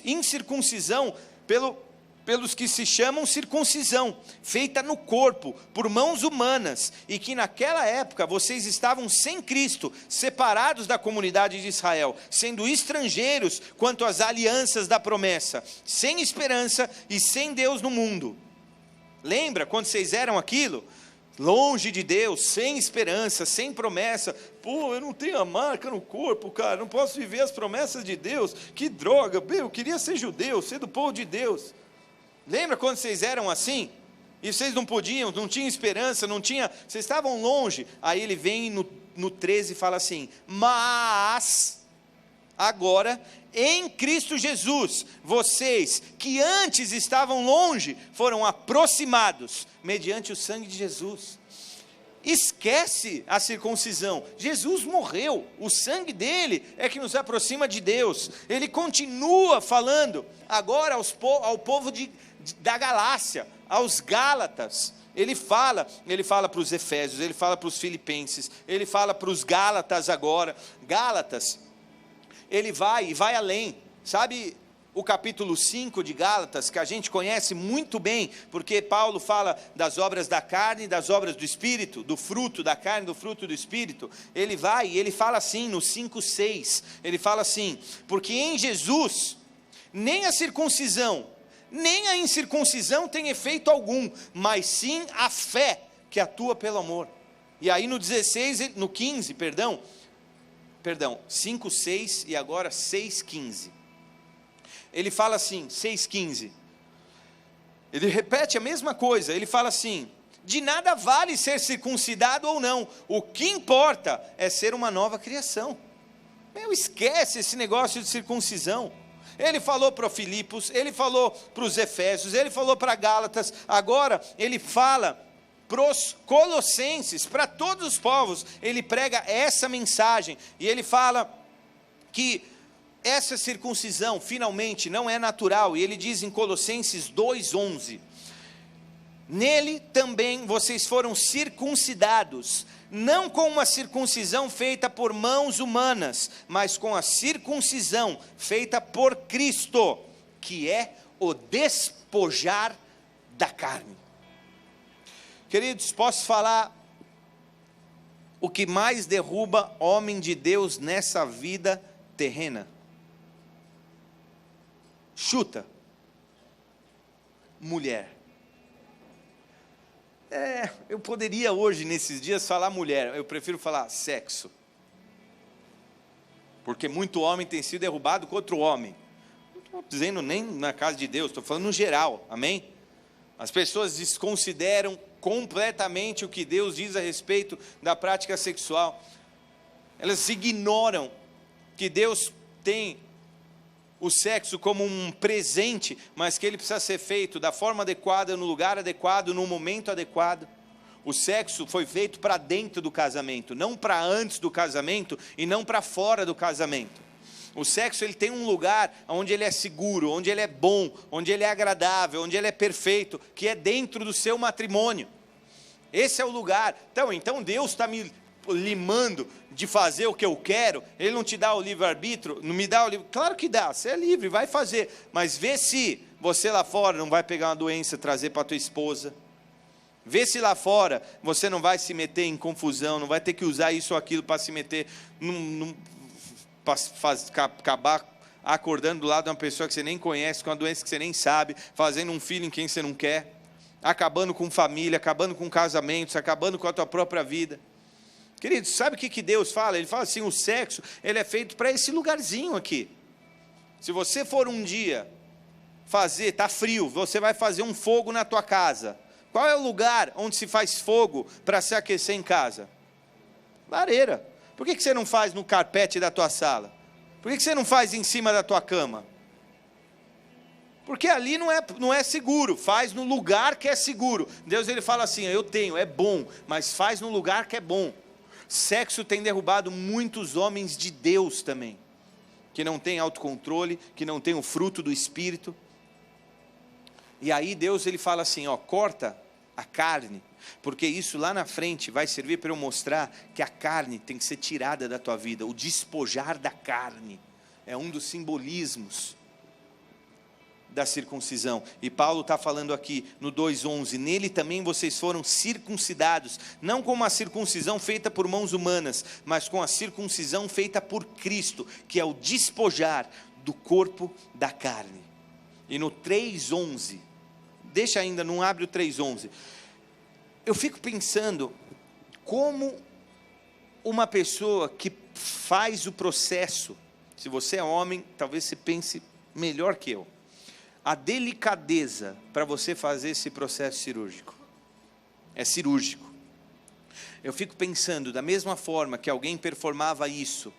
A: incircuncisão pelos que se chamam circuncisão, feita no corpo, por mãos humanas, e que naquela época vocês estavam sem Cristo, separados da comunidade de Israel, sendo estrangeiros quanto às alianças da promessa, sem esperança e sem Deus no mundo. Lembra quando vocês eram aquilo? Longe de Deus, sem esperança, sem promessa. Pô, eu não tenho a marca no corpo, cara, não posso viver as promessas de Deus, que droga, eu queria ser judeu, ser do povo de Deus. Lembra quando vocês eram assim? E vocês não podiam, não tinham esperança, vocês estavam longe. Aí ele vem no 13 e fala assim, mas agora em Cristo Jesus, vocês que antes estavam longe, foram aproximados, mediante o sangue de Jesus. Esquece a circuncisão, Jesus morreu, o sangue dele é que nos aproxima de Deus. Ele continua falando agora ao povo da Galácia, aos Gálatas. Ele fala para os Efésios, ele fala para os Filipenses, ele fala para os Gálatas agora. Gálatas, ele vai além, sabe o capítulo 5 de Gálatas, que a gente conhece muito bem, porque Paulo fala das obras da carne e das obras do Espírito, do fruto da carne, do fruto do Espírito. Ele vai e ele fala assim no 5:6, ele fala assim, porque em Jesus, nem a circuncisão, nem a incircuncisão tem efeito algum, mas sim a fé que atua pelo amor. E aí no 15, 5, 6 e agora 6:15. Ele fala assim, 6:15. Ele repete a mesma coisa, ele fala assim, de nada vale ser circuncidado ou não, o que importa é ser uma nova criação. Esquece esse negócio de circuncisão. Ele falou para Filipos, ele falou para os Efésios, ele falou para Gálatas, agora ele fala para os colossenses, para todos os povos, ele prega essa mensagem, e ele fala que essa circuncisão, finalmente, não é natural, e ele diz em Colossenses 2,11, nele também vocês foram circuncidados, não com uma circuncisão feita por mãos humanas, mas com a circuncisão feita por Cristo, que é o despojar da carne. Queridos, posso falar o que mais derruba homem de Deus nessa vida terrena? Chuta. Mulher. Eu poderia hoje, nesses dias, falar mulher, eu prefiro falar sexo. Porque muito homem tem sido derrubado contra o homem. Não estou dizendo nem na casa de Deus, estou falando no geral, amém? As pessoas desconsideram completamente o que Deus diz a respeito da prática sexual. Elas ignoram que Deus tem o sexo como um presente, mas que ele precisa ser feito da forma adequada, no lugar adequado, no momento adequado. O sexo foi feito para dentro do casamento, não para antes do casamento e não para fora do casamento. O sexo, ele tem um lugar onde ele é seguro, onde ele é bom, onde ele é agradável, onde ele é perfeito, que é dentro do seu matrimônio. Esse é o lugar. Então Deus está me limando de fazer o que eu quero. Ele não te dá o livre-arbítrio, não me dá o livre. Claro que dá, você é livre, vai fazer. Mas vê se você lá fora não vai pegar uma doença e trazer para a tua esposa. Vê se lá fora você não vai se meter em confusão, não vai ter que usar isso ou aquilo para se meter acabar acordando do lado de uma pessoa que você nem conhece, com uma doença que você nem sabe, fazendo um filho em quem você não quer, acabando com família, acabando com casamentos, acabando com a tua própria vida. Queridos, sabe o que Deus fala? Ele fala assim, o sexo, ele é feito para esse lugarzinho aqui. Se você for um dia fazer, está frio, você vai fazer um fogo na tua casa. Qual é o lugar onde se faz fogo para se aquecer em casa? Lareira. Por que você não faz no carpete da tua sala? Por que você não faz em cima da tua cama? Porque ali não é seguro, faz no lugar que é seguro. Deus, ele fala assim, eu tenho, é bom, mas faz no lugar que é bom. Sexo tem derrubado muitos homens de Deus também, que não tem autocontrole, que não tem o fruto do Espírito. E aí Deus, ele fala assim, corta a carne, porque isso lá na frente vai servir para eu mostrar que a carne tem que ser tirada da tua vida. O despojar da carne é um dos simbolismos da circuncisão. E Paulo está falando aqui no 2,11, nele também vocês foram circuncidados, não com uma circuncisão feita por mãos humanas, mas com a circuncisão feita por Cristo, que é o despojar do corpo da carne. E no 3,11, deixa ainda, não abre o 3,11, eu fico pensando como uma pessoa que faz o processo, se você é homem, talvez você pense melhor que eu, a delicadeza para você fazer esse processo cirúrgico, é cirúrgico. Eu fico pensando, da mesma forma que alguém performava isso,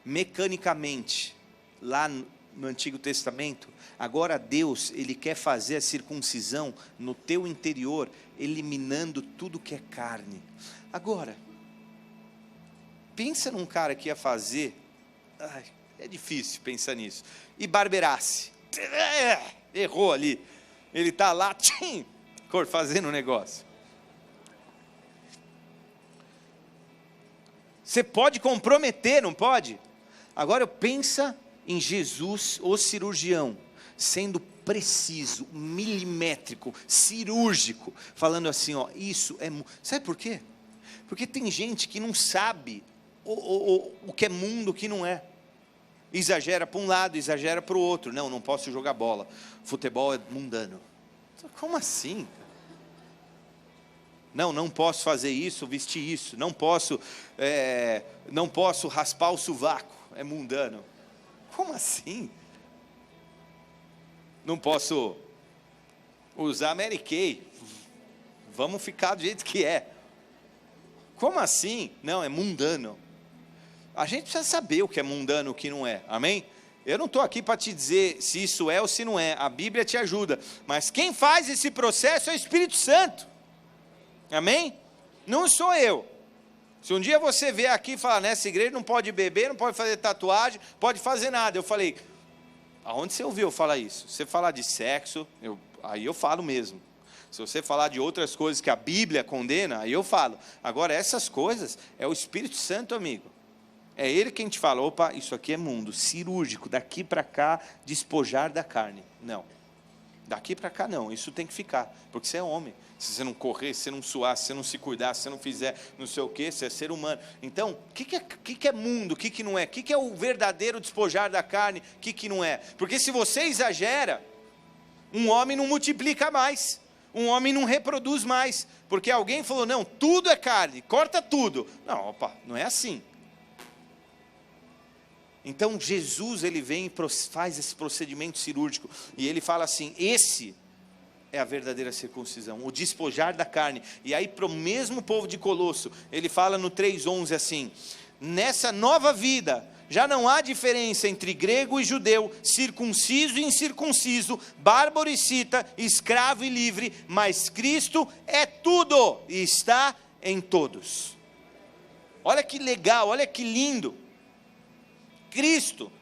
A: mecanicamente, lá no Antigo Testamento, agora Deus, ele quer fazer a circuncisão no teu interior, eliminando tudo que é carne. Agora, pensa num cara que ia fazer, é difícil pensar nisso, e barberasse, errou ali, ele está lá, fazendo um negócio. Você pode comprometer, não pode? Agora pensa em Jesus, o cirurgião, sendo preciso, milimétrico, cirúrgico, falando assim, isso é... Sabe por quê? Porque tem gente que não sabe o que é mundo, o que não é. Exagera para um lado, exagera para o outro. Não posso jogar bola, futebol é mundano. Como assim? Não posso fazer isso, vestir isso, não posso raspar o sovaco, é mundano. Como assim? Não posso usar Mary Kay, vamos ficar do jeito que é. Como assim? Não, é mundano. A gente precisa saber o que é mundano e o que não é, amém? Eu não estou aqui para te dizer se isso é ou se não é, a Bíblia te ajuda, mas quem faz esse processo é o Espírito Santo. Amém? Não sou eu. Se um dia você vier aqui e falar, nessa igreja não pode beber, não pode fazer tatuagem, pode fazer nada. Eu falei, aonde você ouviu eu falar isso? Se você falar de sexo, aí eu falo mesmo. Se você falar de outras coisas que a Bíblia condena, aí eu falo. Agora, essas coisas, é o Espírito Santo, amigo. É Ele quem te fala, opa, isso aqui é mundo cirúrgico, daqui para cá, despojar da carne. Não, daqui para cá não, isso tem que ficar, porque você é homem. Se você não correr, se você não suar, se você não se cuidar, se você não fizer não sei o que, você é ser humano. Então, o que é mundo, o que não é? O que é o verdadeiro despojar da carne, o que não é? Porque se você exagera, um homem não multiplica mais, um homem não reproduz mais, porque alguém falou, não, tudo é carne, corta tudo. Não, opa, não é assim. Então Jesus, ele vem e faz esse procedimento cirúrgico, e ele fala assim, esse é a verdadeira circuncisão, o despojar da carne. E aí para o mesmo povo de Colosso, ele fala no 3:11 assim, nessa nova vida, já não há diferença entre grego e judeu, circunciso e incircunciso, bárbaro e cita, escravo e livre, mas Cristo é tudo, e está em todos. Olha que legal, olha que lindo, Cristo,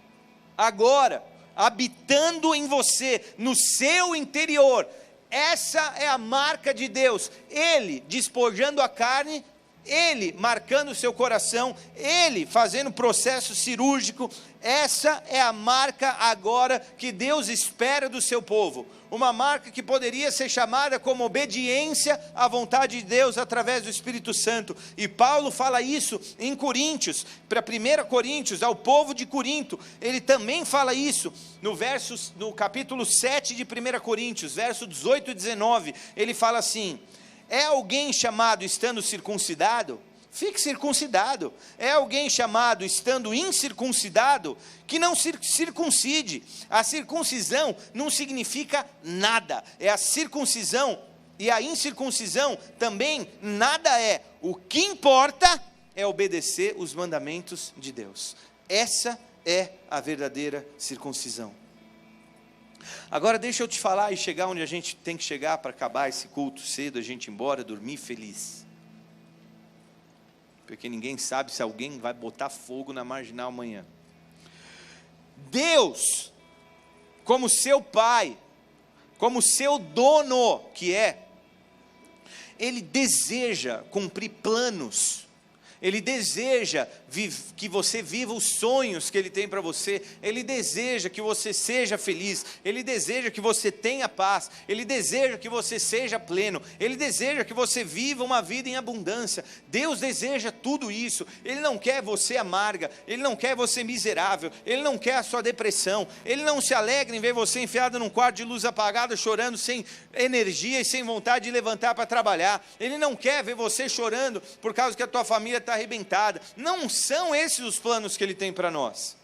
A: agora, habitando em você, no seu interior, essa é a marca de Deus, Ele despojando a carne, Ele marcando o seu coração, Ele fazendo o processo cirúrgico, essa é a marca agora que Deus espera do seu povo, uma marca que poderia ser chamada como obediência à vontade de Deus através do Espírito Santo, e Paulo fala isso em Coríntios, para 1 Coríntios, ao povo de Corinto, ele também fala isso, no capítulo 7 de 1 Coríntios, verso 18 e 19, ele fala assim, é alguém chamado estando circuncidado? Fique circuncidado. É alguém chamado estando incircuncidado? Que não circuncide. A circuncisão não significa nada. É a circuncisão e a incircuncisão também nada é. O que importa é obedecer os mandamentos de Deus. Essa é a verdadeira circuncisão. Agora deixa eu te falar e chegar onde a gente tem que chegar para acabar esse culto cedo, a gente ir embora, dormir feliz. Porque ninguém sabe se alguém vai botar fogo na marginal amanhã. Deus, como seu pai, como seu dono que é, Ele deseja cumprir planos, Ele deseja que você viva os sonhos que Ele tem para você, Ele deseja que você seja feliz, Ele deseja que você tenha paz, Ele deseja que você seja pleno, Ele deseja que você viva uma vida em abundância. Deus deseja tudo isso. Ele não quer você amarga, Ele não quer você miserável, Ele não quer a sua depressão, Ele não se alegra em ver você enfiado num quarto de luz apagada, chorando sem energia e sem vontade de levantar para trabalhar. Ele não quer ver você chorando por causa que a tua família está arrebentada. Não são esses os planos que Ele tem para nós.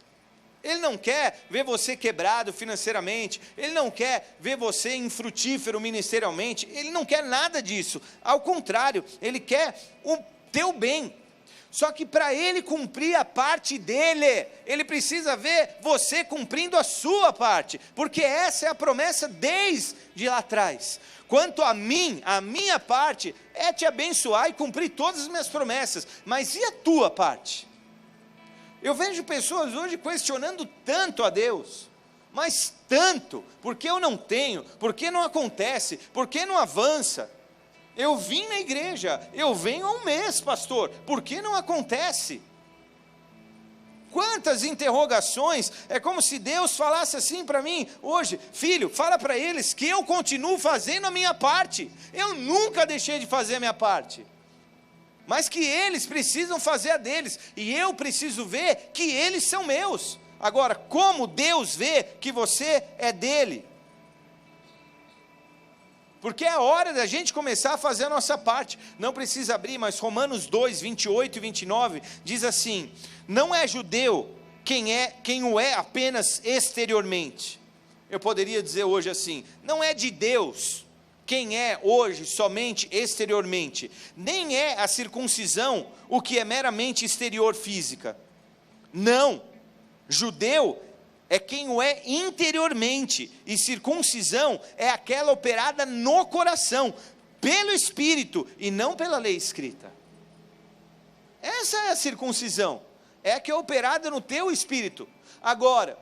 A: Ele não quer ver você quebrado financeiramente, Ele não quer ver você infrutífero ministerialmente, Ele não quer nada disso, ao contrário, Ele quer o teu bem. Só que para Ele cumprir a parte dEle, Ele precisa ver você cumprindo a sua parte, porque essa é a promessa desde lá atrás. Quanto a mim, a minha parte é te abençoar e cumprir todas as minhas promessas, mas e a tua parte? Eu vejo pessoas hoje questionando tanto a Deus, mas tanto, por que eu não tenho, por que não acontece, por que não avança? Eu vim na igreja, eu venho há um mês, pastor, por que não acontece? Quantas interrogações, é como se Deus falasse assim para mim, hoje, filho, fala para eles que eu continuo fazendo a minha parte, eu nunca deixei de fazer a minha parte, mas que eles precisam fazer a deles, e eu preciso ver que eles são meus. Agora, como Deus vê que você é dele? Porque é hora da gente começar a fazer a nossa parte. Não precisa abrir, mas Romanos 2, 28 e 29 diz assim, não é judeu quem o é apenas exteriormente. Eu poderia dizer hoje assim, não é de Deus quem é hoje somente exteriormente, nem é a circuncisão o que é meramente exterior física. Não, judeu é quem o é interiormente, e circuncisão é aquela operada no coração, pelo Espírito e não pela lei escrita. Essa é a circuncisão, é a que é operada no teu espírito. Agora,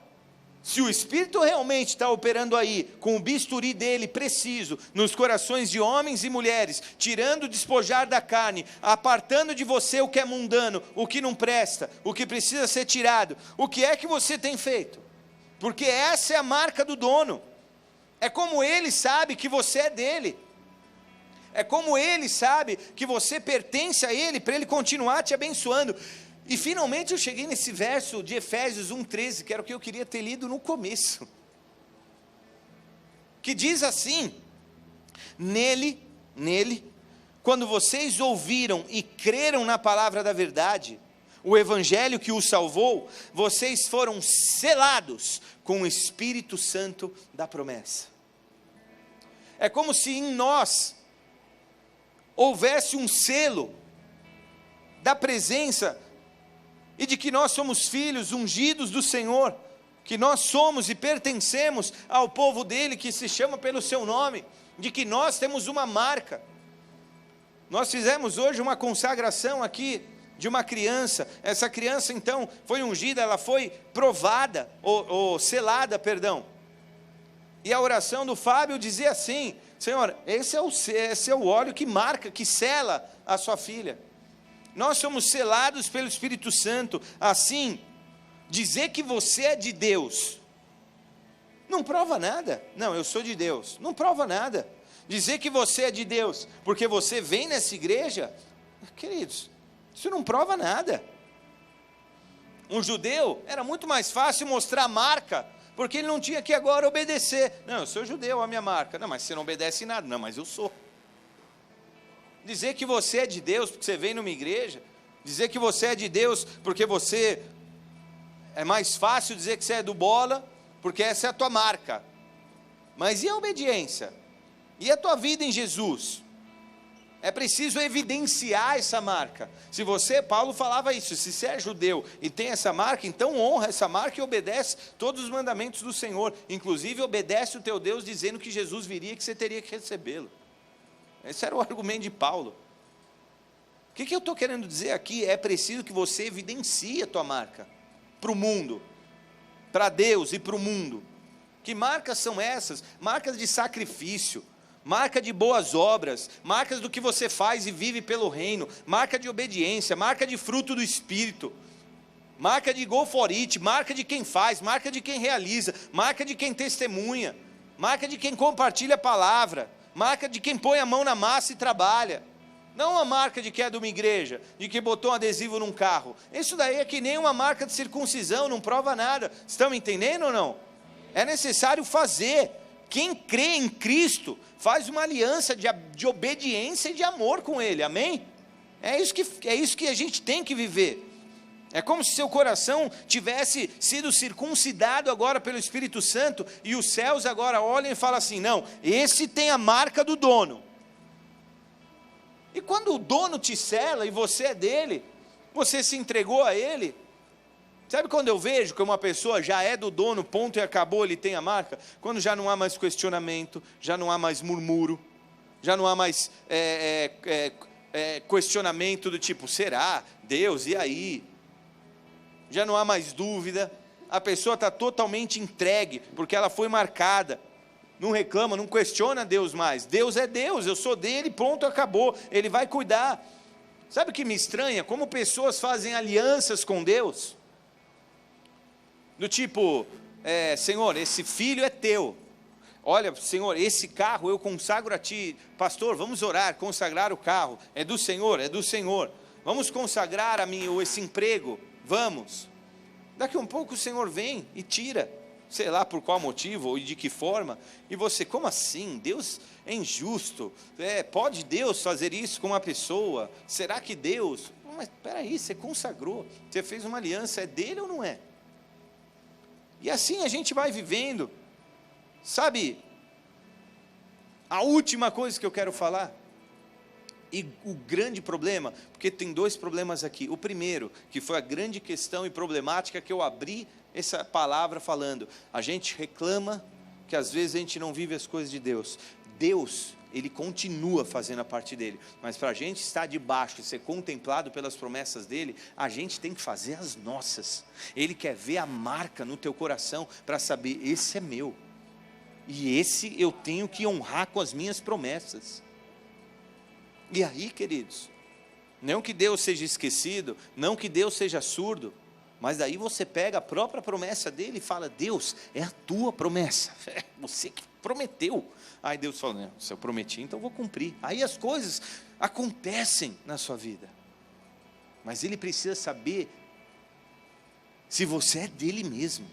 A: se o Espírito realmente está operando aí, com o bisturi dele preciso, nos corações de homens e mulheres, tirando o despojar da carne, apartando de você o que é mundano, o que não presta, o que precisa ser tirado, o que é que você tem feito? Porque essa é a marca do dono. É como ele sabe que você é dele. É como ele sabe que você pertence a ele, para ele continuar te abençoando. E finalmente eu cheguei nesse verso de Efésios 1,13, que era o que eu queria ter lido no começo, que diz assim: nele, quando vocês ouviram e creram na palavra da verdade, o evangelho que os salvou, vocês foram selados com o Espírito Santo da promessa. É como se em nós houvesse um selo da presença e de que nós somos filhos ungidos do Senhor, que nós somos e pertencemos ao povo dele, que se chama pelo seu nome, de que nós temos uma marca. Nós fizemos hoje uma consagração aqui de uma criança. Essa criança então foi ungida, ela foi provada, ou selada, perdão. E a oração do Fábio dizia assim: Senhor, esse é o óleo que marca, que sela a sua filha. Nós somos selados pelo Espírito Santo. Assim, dizer que você é de Deus não prova nada. Não, eu sou de Deus, não prova nada. Dizer que você é de Deus porque você vem nessa igreja, queridos, isso não prova nada. Um judeu, era muito mais fácil mostrar a marca, porque ele não tinha que agora obedecer. Não, eu sou judeu, a minha marca. Não, mas você não obedece nada. Não, mas eu sou. Dizer que você é de Deus porque você vem numa igreja, dizer que você é de Deus porque você, é mais fácil dizer que você é do bola, porque essa é a tua marca. Mas e a obediência? E a tua vida em Jesus? É preciso evidenciar essa marca. Se você, Paulo falava isso, se você é judeu e tem essa marca, então honra essa marca e obedece todos os mandamentos do Senhor, inclusive obedece o teu Deus dizendo que Jesus viria e que você teria que recebê-lo. Esse era o argumento de Paulo. O que eu estou querendo dizer aqui? É preciso que você evidencie a tua marca para o mundo, para Deus e para o mundo. Que marcas são essas? Marcas de sacrifício, marca de boas obras, marcas do que você faz e vive pelo reino, marca de obediência, marca de fruto do Espírito, marca de go for it, marca de quem faz, marca de quem realiza, marca de quem testemunha, marca de quem compartilha a palavra, marca de quem põe a mão na massa e trabalha. Não a marca de que é de uma igreja, de que botou um adesivo num carro. Isso daí é que nem uma marca de circuncisão, não prova nada. Estão entendendo ou não? É necessário fazer. Quem crê em Cristo faz uma aliança de obediência e de amor com Ele, amém? É isso que a gente tem que viver. É como se seu coração tivesse sido circuncidado agora pelo Espírito Santo, e os céus agora olham e falam assim: não, esse tem a marca do dono. E quando o dono te sela e você é dele, você se entregou a ele. Sabe quando eu vejo que uma pessoa já é do dono, ponto e acabou, ele tem a marca? Quando já não há mais questionamento, já não há mais murmúrio, já não há mais questionamento do tipo: será? Deus, e aí? Já não há mais dúvida, a pessoa está totalmente entregue, porque ela foi marcada. Não reclama, não questiona Deus mais. Deus é Deus, eu sou dele, ponto, acabou. Ele vai cuidar. Sabe o que me estranha? Como pessoas fazem alianças com Deus. Do tipo, Senhor, esse filho é teu. Olha, Senhor, esse carro eu consagro a ti. Pastor, vamos orar, consagrar o carro. É do Senhor, é do Senhor. Vamos consagrar esse emprego. Vamos. Daqui a um pouco o Senhor vem e tira. Sei lá por qual motivo ou de que forma, e você: como assim? Deus é injusto, pode Deus fazer isso com uma pessoa? Será que Deus? Mas espera aí, você consagrou, você fez uma aliança, é dele ou não é? E assim a gente vai vivendo, sabe? A última coisa que eu quero falar, e o grande problema, porque tem dois problemas aqui. O primeiro, que foi a grande questão e problemática que eu abri essa palavra falando, a gente reclama que às vezes a gente não vive as coisas de Deus. Deus Ele continua fazendo a parte dele, mas para a gente estar debaixo e ser contemplado pelas promessas dele, a gente tem que fazer as nossas. Ele quer ver a marca no teu coração, para saber, esse é meu, e esse eu tenho que honrar com as minhas promessas. E aí, queridos, não que Deus seja esquecido, não que Deus seja surdo, mas daí você pega a própria promessa dele e fala, Deus, é a tua promessa, é você que prometeu. Aí Deus fala, não, se eu prometi, então eu vou cumprir. Aí as coisas acontecem na sua vida, mas ele precisa saber se você é dele mesmo,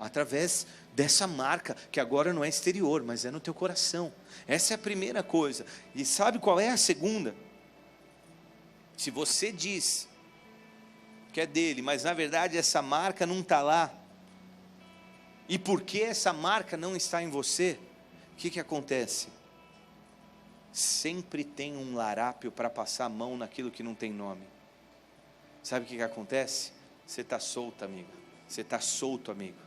A: através dessa marca, que agora não é exterior, mas é no teu coração. Essa é a primeira coisa. E sabe qual é a segunda? Se você diz que é dele, mas na verdade essa marca não está lá, e por que essa marca não está em você, o que acontece? Sempre tem um larápio para passar a mão naquilo que não tem nome. Sabe o que acontece? Você está solto, amigo, você está solto, amigo,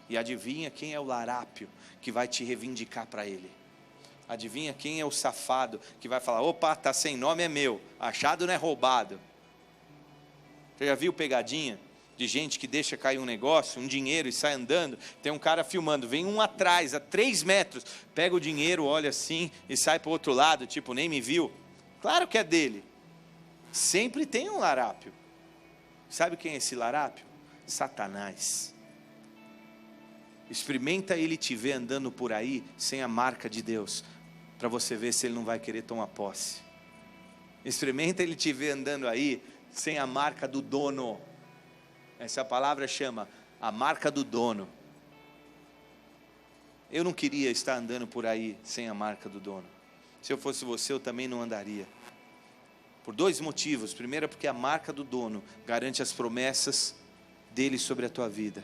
A: e adivinha quem é o larápio que vai te reivindicar para ele? Adivinha quem é o safado que vai falar, opa, está sem nome, é meu, achado não é roubado. Você já viu pegadinha de gente que deixa cair um negócio, um dinheiro e sai andando? Tem um cara filmando, vem um atrás, a 3 metros, pega o dinheiro, olha assim e sai para o outro lado, tipo, nem me viu. Claro que é dele. Sempre tem um larápio. Sabe quem é esse larápio? Satanás. Experimenta ele te ver andando por aí sem a marca de Deus, para você ver se ele não vai querer tomar posse. Experimenta ele te ver andando aí sem a marca do dono. Essa palavra chama a marca do dono. Eu não queria estar andando por aí sem a marca do dono. Se eu fosse você, eu também não andaria. Por 2 motivos. Primeiro, porque a marca do dono garante as promessas dele sobre a tua vida.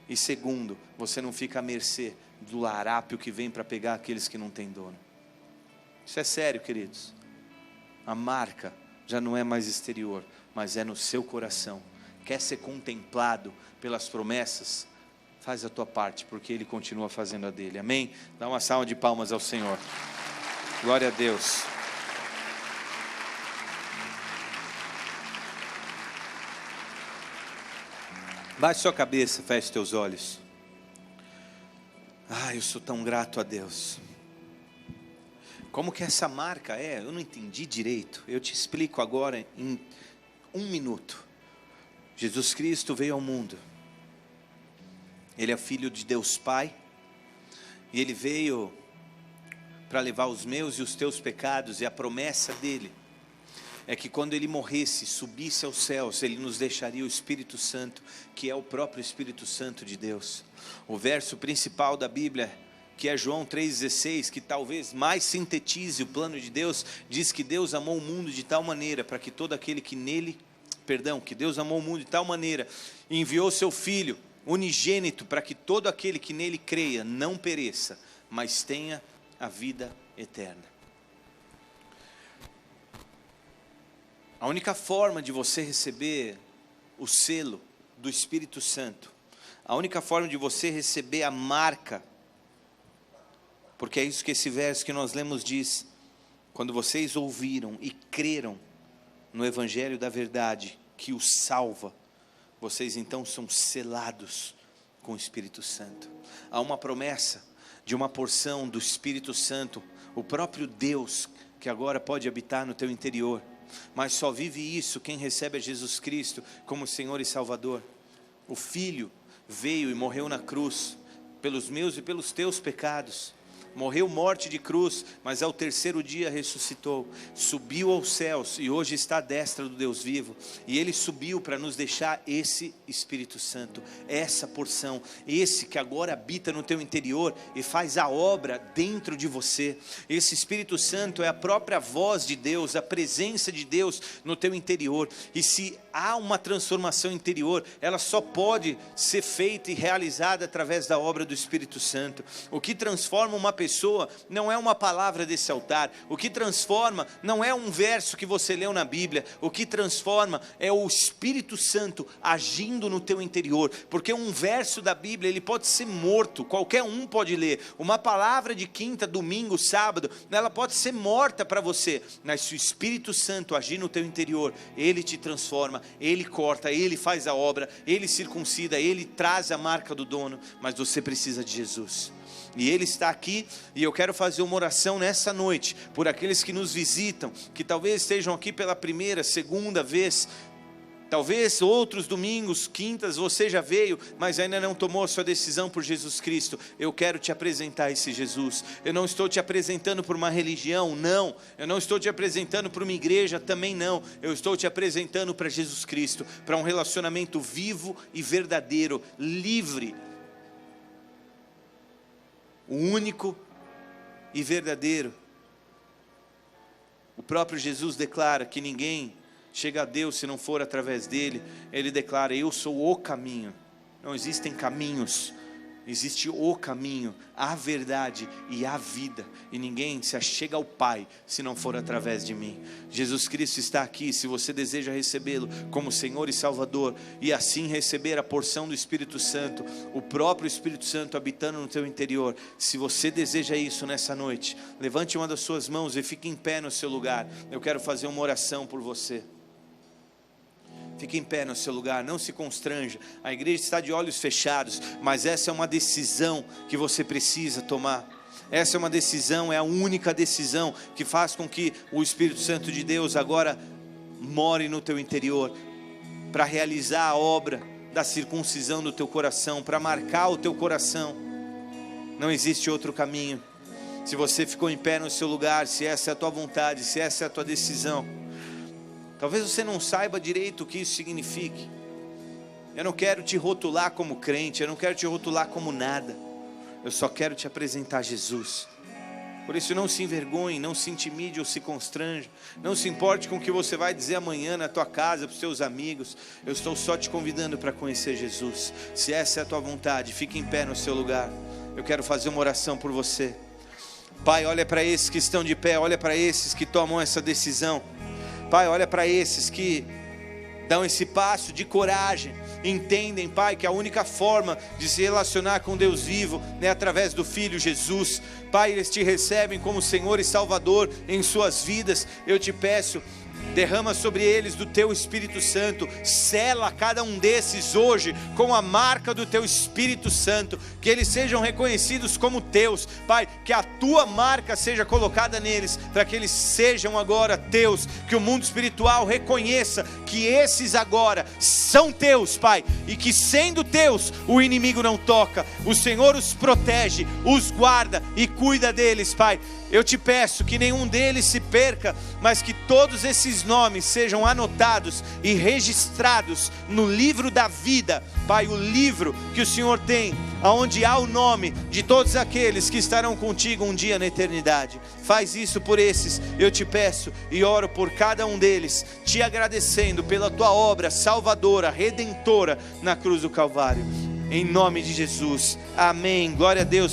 A: E segundo, você não fica à mercê do larápio que vem para pegar aqueles que não têm dono. Isso é sério, queridos. A marca já não é mais exterior, mas é no seu coração. Quer ser contemplado pelas promessas? Faz a tua parte, porque Ele continua fazendo a dele. Amém? Dá uma salva de palmas ao Senhor. Glória a Deus. Baixe sua cabeça, feche teus olhos. Eu sou tão grato a Deus. Como que essa marca é? Eu não entendi direito. Eu te explico agora em 1 minuto. Jesus Cristo veio ao mundo. Ele é filho de Deus Pai. E Ele veio para levar os meus e os teus pecados. E a promessa dele é que quando Ele morresse, subisse aos céus, Ele nos deixaria o Espírito Santo, que é o próprio Espírito Santo de Deus. O verso principal da Bíblia, que é João 3,16, que talvez mais sintetize o plano de Deus, diz que Deus amou o mundo de tal maneira, para que todo aquele que nele, que Deus amou o mundo de tal maneira, e enviou seu Filho unigênito, para que todo aquele que nele creia, não pereça, mas tenha a vida eterna. A única forma de você receber o selo do Espírito Santo, a única forma de você receber a marca, porque é isso que esse verso que nós lemos diz, quando vocês ouviram e creram no Evangelho da verdade, que os salva, vocês então são selados com o Espírito Santo. Há uma promessa de uma porção do Espírito Santo, o próprio Deus, que agora pode habitar no teu interior, mas só vive isso quem recebe a Jesus Cristo como Senhor e Salvador. O Filho veio e morreu na cruz, pelos meus e pelos teus pecados, morreu morte de cruz, mas ao 3º dia ressuscitou, subiu aos céus e hoje está à destra do Deus vivo. E Ele subiu para nos deixar esse Espírito Santo, essa porção, esse que agora habita no teu interior e faz a obra dentro de você. Esse Espírito Santo é a própria voz de Deus, a presença de Deus no teu interior. E se há uma transformação interior, ela só pode ser feita e realizada através da obra do Espírito Santo. O que transforma uma pessoa não é uma palavra desse altar, o que transforma não é um verso que você leu na Bíblia, o que transforma é o Espírito Santo agindo no teu interior, porque um verso da Bíblia, ele pode ser morto, qualquer um pode ler, uma palavra de quinta, domingo, sábado, ela pode ser morta para você, mas se o Espírito Santo agir no teu interior, ele te transforma, ele corta, ele faz a obra, ele circuncida, ele traz a marca do dono, mas você precisa de Jesus. E Ele está aqui, e eu quero fazer uma oração nessa noite, por aqueles que nos visitam, que talvez estejam aqui pela primeira, segunda vez, talvez outros domingos, quintas, você já veio, mas ainda não tomou a sua decisão por Jesus Cristo. Eu quero te apresentar esse Jesus. Eu não estou te apresentando por uma religião, não. Eu não estou te apresentando por uma igreja, também não. Eu estou te apresentando para Jesus Cristo, para um relacionamento vivo e verdadeiro, livre. O único e verdadeiro. O próprio Jesus declara que ninguém chega a Deus se não for através dele. Ele declara: eu sou o caminho. Não existem caminhos, existe o caminho, a verdade e a vida, e ninguém se achega ao Pai se não for através de mim. Jesus Cristo está aqui, se você deseja recebê-lo como Senhor e Salvador, e assim receber a porção do Espírito Santo, o próprio Espírito Santo habitando no teu interior. Se você deseja isso nessa noite, levante uma das suas mãos e fique em pé no seu lugar. Eu quero fazer uma oração por você. Fique em pé no seu lugar, não se constranja. A igreja está de olhos fechados, mas essa é uma decisão que você precisa tomar. Essa é uma decisão, é a única decisão que faz com que o Espírito Santo de Deus agora more no teu interior, para realizar a obra da circuncisão do teu coração, para marcar o teu coração. Não existe outro caminho. Se você ficou em pé no seu lugar, se essa é a tua vontade, se essa é a tua decisão, talvez você não saiba direito o que isso signifique. Eu não quero te rotular como crente, eu não quero te rotular como nada. Eu só quero te apresentar Jesus. Por isso não se envergonhe, não se intimide ou se constranja. Não se importe com o que você vai dizer amanhã na tua casa, para os teus amigos. Eu estou só te convidando para conhecer Jesus. Se essa é a tua vontade, fique em pé no seu lugar. Eu quero fazer uma oração por você. Pai, olha para esses que estão de pé, olha para esses que tomam essa decisão. Pai, olha para esses que dão esse passo de coragem, entendem, Pai, que a única forma de se relacionar com Deus vivo é através do Filho Jesus. Pai, eles te recebem como Senhor e Salvador em suas vidas. Eu te peço, derrama sobre eles do teu Espírito Santo, sela cada um desses hoje com a marca do teu Espírito Santo, que eles sejam reconhecidos como teus, Pai, que a tua marca seja colocada neles, para que eles sejam agora teus, que o mundo espiritual reconheça que esses agora são teus, Pai, e que sendo teus, o inimigo não toca, o Senhor os protege, os guarda e cuida deles, Pai. Eu te peço que nenhum deles se perca, mas que todos esses nomes sejam anotados e registrados no livro da vida, Pai, o livro que o Senhor tem, onde há o nome de todos aqueles que estarão contigo um dia na eternidade. Faz isso por esses, eu te peço e oro por cada um deles, te agradecendo pela tua obra salvadora, redentora na cruz do Calvário, em nome de Jesus, amém. Glória a Deus.